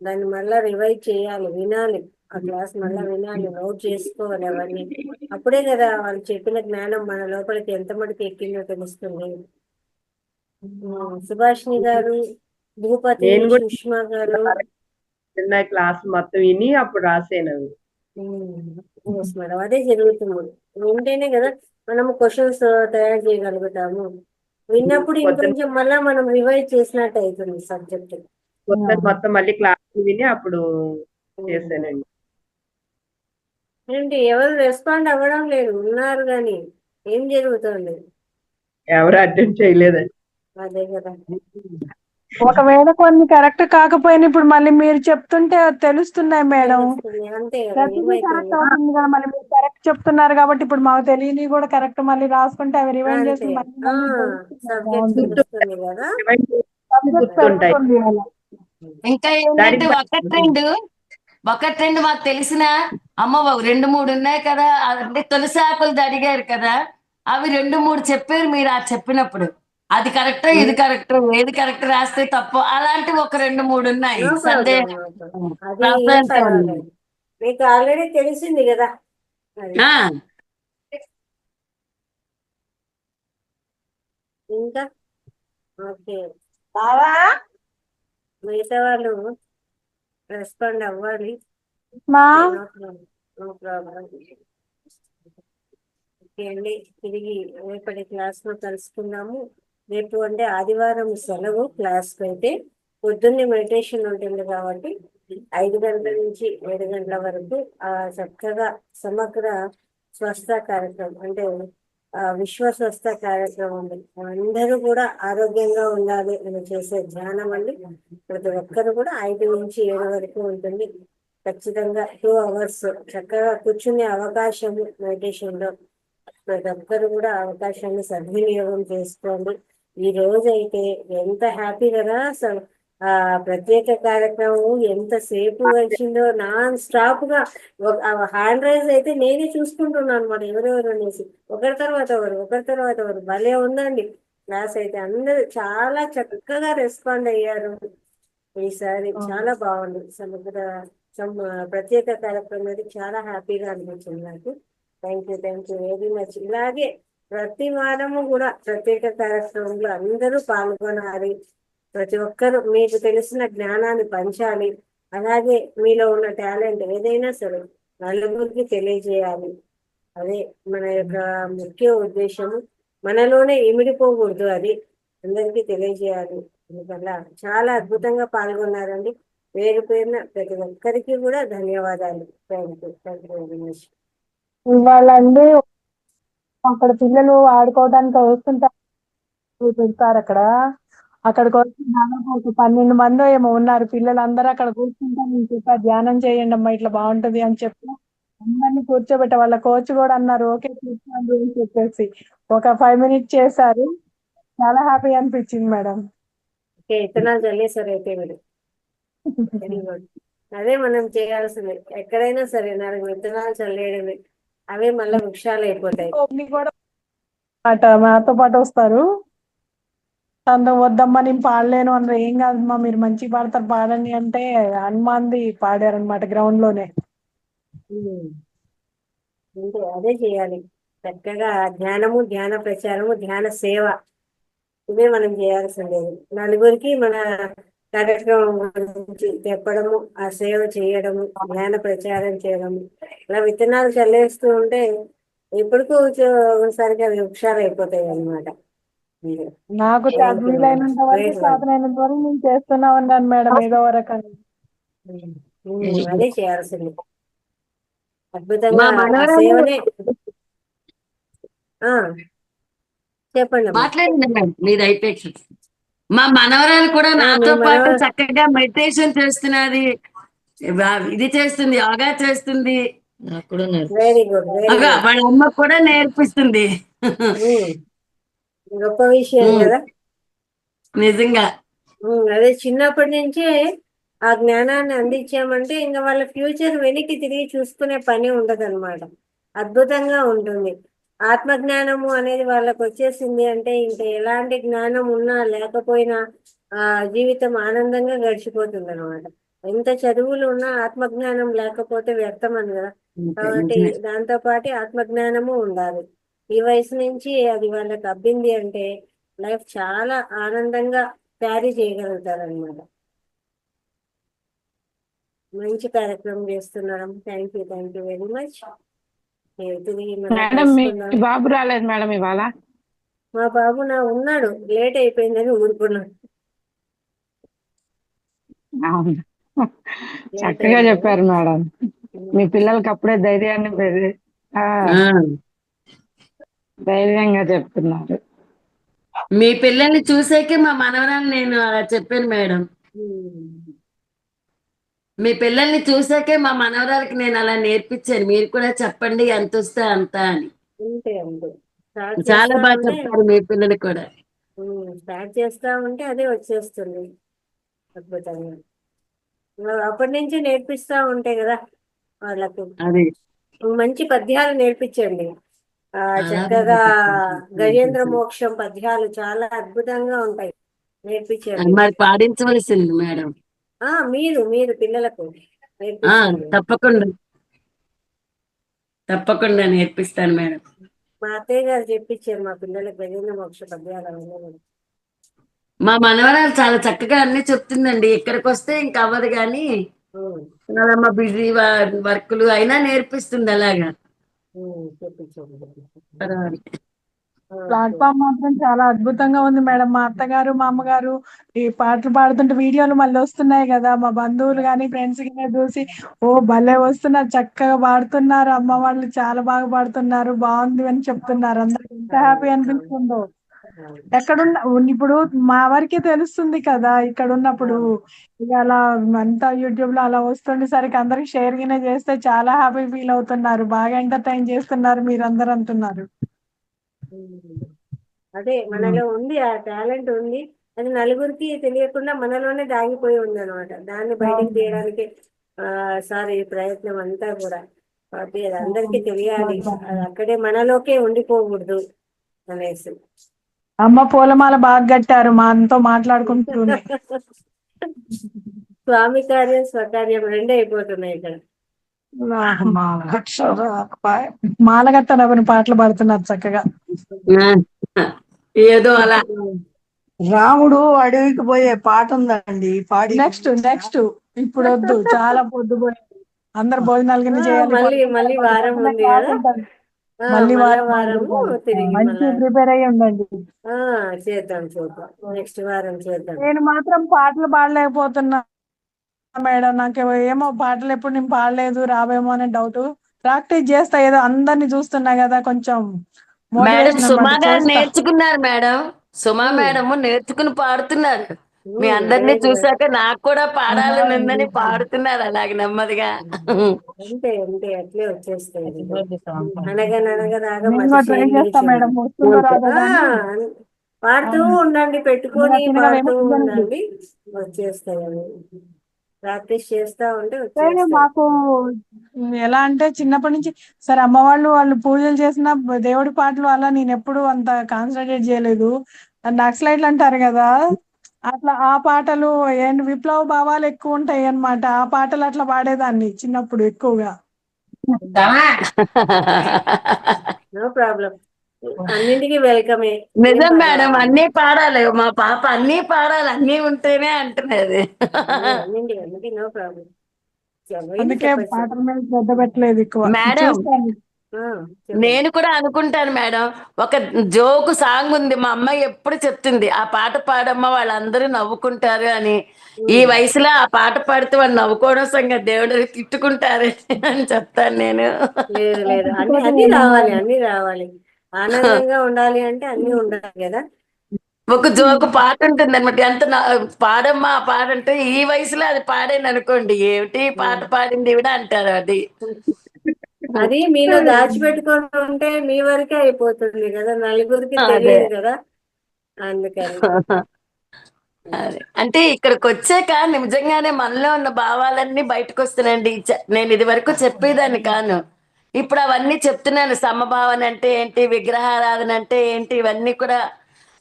దాన్ని మళ్ళా రివైజ్ చేయాలి, వినాలి, ఆ క్లాస్ మళ్ళా వినాలి, నోట్ చేసుకోవాలి అవన్నీ. అప్పుడే కదా వాళ్ళు చెప్పిన జ్ఞానం మన లోపలికి ఎంత మటుకు ఎక్కిందో తెలుస్తుంది. సుభాషిణి గారు, భూపతి, నేను కూడా సుష్మా గారు, చిన్న క్లాస్ మొత్తం విని అప్పుడు రాసాను అవి. మేడం అదే జరుగుతుంది. వింటేనే కదా మనము క్వశ్చన్స్ తయారు చేయగలుగుతాము. విన్నప్పుడు ఇంకొంచెం మళ్ళా మనం రివైజ్ చేసినట్టు అవుతుంది సబ్జెక్ట్. మొత్తం మళ్ళీ క్లాస్ విని అప్పుడు చేశానండి. ఏంటి ఎవరు రెస్పాండ్ అవ్వడం లేదు, ఉన్నారు కానీ ఏం జరుగుతుంది? ఎవరు అటెండ్ చేయలేదండి. అదే కదా. ఒకవేళ కొన్ని కరెక్ట్ కాకపోయినా ఇప్పుడు మళ్ళీ మీరు చెప్తుంటే తెలుస్తున్నాయి మేడం. అంతే కదా, ప్రతిదీ కరెక్ట్ అవుతుంది కదా. మళ్ళీ మీరు కరెక్ట్ చెప్తున్నారు కాబట్టి ఇప్పుడు మాకు తెలియని కూడా కరెక్ట్ మళ్ళీ రాసుకుంటే అవి రివైండ్ చేసి సబ్జెక్ట్ తెలుస్తుంది కదా. పెరుగుతుంది అలా. ఇంకా ఏంటంటే ఒక ట్రెండ్ మాకు తెలిసిన అమ్మ 2-3 ఉన్నాయి కదా, అంటే తులసి ఆకులది అడిగారు కదా, అవి 2-3 చెప్పారు మీరు ఆ చెప్పినప్పుడు. అది కరెక్ట్ ఇది కరెక్ట్, ఏది కరెక్ట్ రాస్తే తప్పు, అలాంటివి ఒక 2-3 ఉన్నాయి. సందేహం అది ఏం పర్వాలేదు, మీకు ఆల్రెడీ తెలిసింది కదా. ఇంకా ఓకే, మిగతా వాళ్ళు రెస్పాండ్ అవ్వాలి. No problem. ఓకే అండి, తిరిగి రేపటి క్లాస్ లో కలుసుకుందాము. రేపు అంటే ఆదివారం సెలవు క్లాస్కి అయితే. పొద్దున్నే మెడిటేషన్ ఉంటుంది కాబట్టి 5 గంటల నుంచి 7 గంటల వరకు చక్కగా సమగ్ర స్వస్థ కార్యక్రమం అంటే విశ్వ స్వస్థ కార్యక్రమం ఉంది. అందరూ కూడా ఆరోగ్యంగా ఉండాలి అని చేసే ధ్యానం అండి. ప్రతి ఒక్కరు కూడా 5 నుంచి 7 వరకు ఉంటుంది. ఖచ్చితంగా 2 hours చక్కగా కూర్చునే అవకాశము మెడిటేషన్ లో ప్రతి ఒక్కరు కూడా అవకాశాన్ని సద్వినియోగం చేసుకోండి. ఈ రోజు అయితే ఎంత హ్యాపీ కదా. ప్రత్యేక కార్యక్రమం ఎంతసేపు వచ్చిందో, నాన్ స్టాప్ గా హ్యాండ్ రైజ్ అయితే నేనే చూసుకుంటున్నాను అనమాట, ఎవరెవరు అనేసి. ఒకరి తర్వాత ఒకరు భలే ఉందండి క్లాస్ అయితే. అందరూ చాలా చక్కగా రెస్పాండ్ అయ్యారు ఈసారి. చాలా బాగుంది సమగ్ర ప్రత్యేక కార్యక్రమం అయితే. చాలా హ్యాపీగా అనిపించింది నాకు. Thank you very much. ఇలాగే ప్రతి వారము కూడా ప్రత్యేక కార్యక్రమంలో అందరూ పాల్గొనాలి. ప్రతి ఒక్కరు మీకు తెలిసిన జ్ఞానాన్ని పంచాలి. అలాగే మీలో ఉన్న టాలెంట్ ఏదైనా సరే నలుగురికి తెలియజేయాలి. అదే మన యొక్క ముఖ్య ఉద్దేశము. మనలోనే ఇమిడిపోకూడదు, అది అందరికీ తెలియజేయాలి. అందువల్ల చాలా అద్భుతంగా పాల్గొన్నారండి. పేరు పేరున ప్రతి ఒక్కరికి కూడా ధన్యవాదాలు. Thank you very much. వాళ్ళండి అక్కడ పిల్లలు ఆడుకోవడానికి వస్తుంటారు, పెడతారు అక్కడికి వచ్చి దాదాపు ఒక 12 మంది ఏమో ఉన్నారు. పిల్లలందరూ అక్కడ కూర్చుంటే నేను చెప్పా ధ్యానం చేయండి అమ్మా ఇట్లా బాగుంటది అని చెప్పి అందరినీ కూర్చోబెట్ట. వాళ్ళ కోచ్ కూడా అన్నారు ఓకే కూర్చోండి అని చెప్పేసి ఒక 5 minutes చేశారు. చాలా హ్యాపీ అనిపించింది మేడం. ఇత్తనాలు చల్లేసారు అయితే మీరు. Very good. అదే మనం చేయాల్సింది. ఎక్కడైనా సరే 4 విత్తనాలు చల్లేయడమే, అవే మళ్ళీ వృక్షాలు అయిపోతాయి. మాతో పాటు వస్తారు. తనతో వద్దమ్మా నేను పాడలేను అన్నారు. ఏం కాదమ్మా మీరు మంచి పాడతారు పాడండి అంటే హనుమాన్ది పాడారనమాట గ్రౌండ్ లోనే. అంటే అదే చేయాలి చక్కగా. ధ్యానము, ధ్యాన ప్రచారము, ధ్యాన సేవ, ఇవే మనం చేయాల్సింది. నలుగురికి మన కార్యక్రమం గురించి చెప్పడము, ఆ సేవ చేయడము, జ్ఞాన ప్రచారం చేయడము. ఇలా విత్తనాలు చల్లేస్తూ ఉంటే ఎప్పటికో ఒకసారిగా వృక్షాలు అయిపోతాయి అన్నమాట. నాకు వీలైనంత వరకు సాధనైనంత వరకు నేను చేస్తున్నా ఉన్నాను మేడం ఏదో వరకని. అదే చేయాల్సింది. అద్భుతంగా ఆ సేవనే ఆ, చెప్పండి అమ్మా. మాట్లాడండి మేడం, మీది అయిపోయి. మా మనవరాలు కూడా మీ నాతో పాటు మనవరాలు చక్కగా మెడిటేషన్ చేస్తున్నది, ఇది చేస్తుంది, యోగా చేస్తుంది. వెరీ గుడ్, వెరీ అగా గుడ్. వాళ్ళ అమ్మ కూడా నేర్పిస్తుంది. గొప్ప విషయం కదా. నిజంగా అదే చిన్నప్పటి నుంచే ఆ జ్ఞానాన్ని అందించామంటే ఇంకా వాళ్ళ ఫ్యూచర్ వెనక్కి తిరిగి చూసుకునే పని ఉండదు అనమాట. అద్భుతంగా ఉంటుంది. ఆత్మజ్ఞానము అనేది వాళ్ళకు వచ్చేసింది అంటే ఇంకా ఎలాంటి జ్ఞానం ఉన్నా లేకపోయినా జీవితం ఆనందంగా గడిచిపోతుంది అనమాట. ఎంత చదువులు ఉన్నా ఆత్మజ్ఞానం లేకపోతే వ్యర్థం అని కదా. కాబట్టి దాంతో పాటు ఆత్మజ్ఞానము ఉండాలి. ఈ వయసు నుంచి అది వాళ్ళకి అబ్బింది అంటే లైఫ్ చాలా ఆనందంగా క్యారీ చేయగలుగుతారు అనమాట. మంచి కార్యక్రమం చేస్తున్నాం. Thank you very much. తిరిగి మనం మేడం మీ కలుసుకుందాం. బాబు రాలేదు మేడం ఇవాళ? మా బాబు ఉన్నాడు, లేట్ అయిపోయిందని ఊరుకున్నాడు. అవును, లేట్ చక్కగా అయింది. చెప్పారు మేడం. మీ పిల్లలకి అప్పుడే ధైర్యాన్ని ధైర్యంగా చెప్తున్నారు. మీ పిల్లల్ని చూసాకే మా మనవరాలు నేను అలా చెప్పాను మేడం. మీ పిల్లల్ని చూసాకే మా మనవరాలకి నేను అలా నేర్పించాను. మీరు కూడా చెప్పండి ఎంత వస్తే అంత అని. అంతే అంతే. స్టార్ట్ చాలా చేస్తా బాగా ఉంటే చెప్తారు మీ పిల్లలు కూడా. స్టార్ట్ చేస్తా ఉంటే అదే వచ్చేస్తుంది అద్భుతంగా. అప్పటి నుంచి నేర్పిస్తా ఉంటే కదా వాళ్ళకు అది మంచి పద్యాలు నేర్పించండి. చక్కగా గజేంద్ర మోక్షం పద్యాలు చాలా అద్భుతంగా ఉంటాయి, నేర్పించండి. మరి పాడించవలసింది మేడం. మీరు పిల్లలకు నేర్పించండి. తప్పకుండా నేర్పిస్తాను మేడం. మా అత్తయ్య గారు చెప్పించారు మా పిల్లలకు గజేంద్ర మోక్ష పద్యాలు అవన్నీ. మా మనవరాలు చాలా చక్కగా అన్ని చెప్తుందండి. ఇక్కడికి వస్తే ఇంక అవ్వదు కానీ చాలా మా బిజీ వర్క్లు అయినా నేర్పిస్తుంది అలాగా. ప్లాట్ఫామ్ మాత్రం చాలా అద్భుతంగా ఉంది మేడం. మా అత్తగారు మా అమ్మగారు ఈ పాటలు పాడుతుంటే వీడియోలు మళ్ళీ వస్తున్నాయి కదా, మా బంధువులు కానీ ఫ్రెండ్స్ కానీ చూసి ఓ భలే వస్తున్నారు, చక్కగా పాడుతున్నారు, అమ్మ వాళ్ళు చాలా బాగా పాడుతున్నారు, బాగుంది అని చెప్తున్నారు. అందరికి ఎంత హ్యాపీ అనిపిస్తుందో. ఎక్కడున్న ఇప్పుడు మా వారికి తెలుస్తుంది కదా ఇక్కడ ఉన్నప్పుడు, ఇక అలా అంతా యూట్యూబ్ లో అలా వస్తుండేసరికి అందరికి షేర్ గినే చేస్తే చాలా హ్యాపీ ఫీల్ అవుతున్నారు, బాగా ఎంటర్టైన్ చేస్తున్నారు మీరందరూ అంటున్నారు. అదే మనలో ఉంది, ఆ టాలెంట్ ఉంది. అది నలుగురికి తెలియకుండా మనలోనే దాగిపోయి ఉంది అనమాట. దాన్ని బయటకు తీయడానికి సారీ ప్రయత్నం అంతా కూడా. కాబట్టి అది అందరికీ తెలియాలి, అది అక్కడే మనలోకే ఉండిపోకూడదు అనేసి. అమ్మ పూలమాల బాగా కట్టారు మా అంతో మాట్లాడుకుంటూనే. స్వామి కార్యం స్వకార్యం రెండే అయిపోతున్నాయి ఇక్కడ. మాల కట్టారు పాటలు పాడుతున్నారు చక్కగా. ఏదో అలా రాముడు అడవికి పోయే పాట ఉందండి, పాడి. నెక్స్ట్ ఇప్పుడు వద్దు, చాలా పొద్దుపోయింది, అందరు భోజనాలు కింద చేయాలి. మళ్ళీ వారం ఉంది కదా, మళ్ళీ వారము తిరిగి మంచి ప్రిపేర్ అయ్యి ఉండండి. చేద్దాం నెక్స్ట్ వారం చేద్దాం. నేను మాత్రం పాటలు పాడలేకపోతున్నా మేడం, నాకు ఏమో పాటలు ఎప్పుడు నేను పాడలేదు, రావేమో అనే డౌట్. ప్రాక్టీస్ చేస్తా, ఏదో అందరిని చూస్తున్నా కదా కొంచెం మేడం మోటివేషన్ సుమా అన్నమాట గారు చేస్తా. నేర్చుకున్నారు మేడం. సుమా మేడం నేర్చుకుని పాడుతున్నారు. మీ అందరినీ చూసాక నాకు కూడా పాడాలని ఉందని పాడుతున్నారు అలాగే నెమ్మదిగా. అంతే అట్లే వచ్చేస్తాయి. అనగా రాగా నేను మతి కూడా ట్రై చేస్తా మేడం, వస్తుందో రాదో కానీ. పాడుతూ ఉండండి, పెట్టుకొని పాడుతూ ఉండండి, వచ్చేస్తాయి. ప్రాక్టీస్ చేస్తా ఉంటే వచ్చేస్తాయి. మాకు ఎలా అంటే చిన్నప్పటి నుంచి సరే అమ్మ వాళ్ళు పూజలు చేసిన దేవుడి పాటలు అలా నేను ఎప్పుడు అంత కాన్సన్ట్రేట్ చేయలేదు. నక్సలైట్లు అంటారు కదా, అట్లా ఆ పాటలు ఏంటి విప్లవ భావాలు ఎక్కువ ఉంటాయి అన్నమాట. ఆ పాటలు అట్లా పాడేదాన్ని చిన్నప్పుడు ఎక్కువగా. నో ప్రాబ్లం, అన్నింటికి వెల్కమే. నిజం మేడం, అన్ని పాడాలి. మా పాప అన్ని పాడాలి, అన్ని ఉంటేనే అంటున్నది. అన్నింటికి నో ప్రాబ్లం. అందుకే పాటల మీద శ్రద్ధ పెట్టలేదు ఎక్కువ. మేడం నేను కూడా అనుకుంటాను మేడం, ఒక జోకు సాంగ్ ఉంది, మా అమ్మాయి ఎప్పుడు చెప్తుంది, ఆ పాట పాడమ్మా వాళ్ళందరూ నవ్వుకుంటారు అని. ఈ వయసులో ఆ పాట పాడితే వాళ్ళు నవ్వుకోవడం సంగతి దేవుడు తిట్టుకుంటారు అని చెప్తాను నేను. లేదు అన్ని రావాలి ఆనందంగా ఉండాలి అంటే అన్ని ఉండాలి కదా. ఒక జోకు పాట ఉంటుంది అనమాట. ఎంత పాడమ్మా పాడంటే ఈ వయసులో అది పాడాను అనుకోండి, ఏమిటి పాట పాడింది కూడా అంటారు. అది అది మీలో దాచిపెట్టుకొని ఉంటే మీ వరకే అయిపోతుంది కదా, నలుగురికి అదే తెలియదు కదా, అందుకని. అదే అంటే ఇక్కడికి వచ్చాక నిజంగానే మనలో ఉన్న భావాలన్నీ బయటకు వస్తున్నాయండి. నేను ఇది వరకు చెప్పేదాన్ని కాను, ఇప్పుడు అవన్నీ చెప్తున్నాను. సమభావన అంటే ఏంటి, విగ్రహారాధన అంటే ఏంటి, ఇవన్నీ కూడా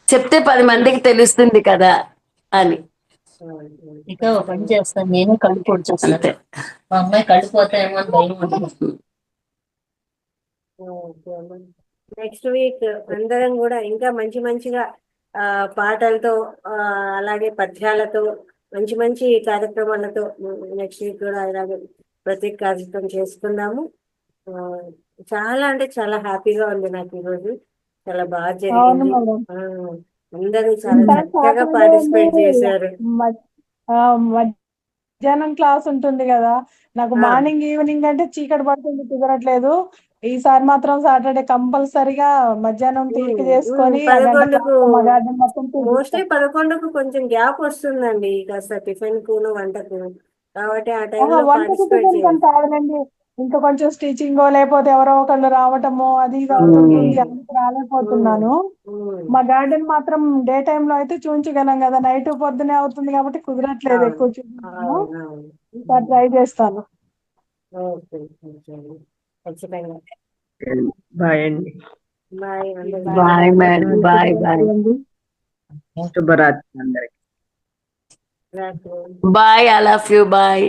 చెప్తే 10 మందికి తెలుస్తుంది కదా అని. ఇక ఒక పని చేస్తాను, నేను కళ్ళు పొడిచేస్తాను. అంతే. మా అమ్మాయి కళ్ళు పోతాయేమో అని భయం ఉంటుంది. నెక్స్ట్ వీక్ అందరం కూడా ఇంకా మంచి మంచిగా పాటలతో అలాగే పద్యాలతో మంచి మంచి కార్యక్రమాలతో నెక్స్ట్ వీక్ కూడా అలాగే ప్రతి కార్యక్రమం చేసుకుందాము. చాలా అంటే చాలా హ్యాపీగా ఉంది నాకు ఈరోజు, చాలా బాగా జరిగింది. అందరూ చాలా చక్కగా పార్టిసిపేట్ చేశారు. మధ్యాహ్నం క్లాస్ ఉంటుంది కదా, నాకు మార్నింగ్ ఈవినింగ్ అంటే చీకటి పడుతుంది, కుదరట్లేదు. ఈసారి మాత్రం సాటర్డే కంపల్సరిగా మధ్యాహ్నం తీరిక చేసుకొని 11కు మోస్ట్లీ 11కు కొంచెం గ్యాప్ వస్తుందండి, కాస్త టిఫిన్ కును వంటకు, కాబట్టి ఆ టైంలో పార్టిసిపేట్ చేయాలి. కావాలండి, ఇంకా కొంచెం స్టిచింగ్ లేకపోతే ఎవరో ఒకళ్ళు రావటము అది ఇది అవుతుంది, అందుకు రాలేకపోతున్నాను. మా గార్డెన్ మాత్రం డే టైమ్ లో అయితే చూపించగలం కదా, నైట్ పొద్దునే అవుతుంది కాబట్టి కుదరట్లేదు ఎక్కువ చూపించడం. ఈసారి ట్రై చేస్తాను. ఖచ్చితంగా. బాయ్ అండి. Bye bye madam. Bye bye. శుభరాత్రి అందరికి. Bye. I love you. Bye.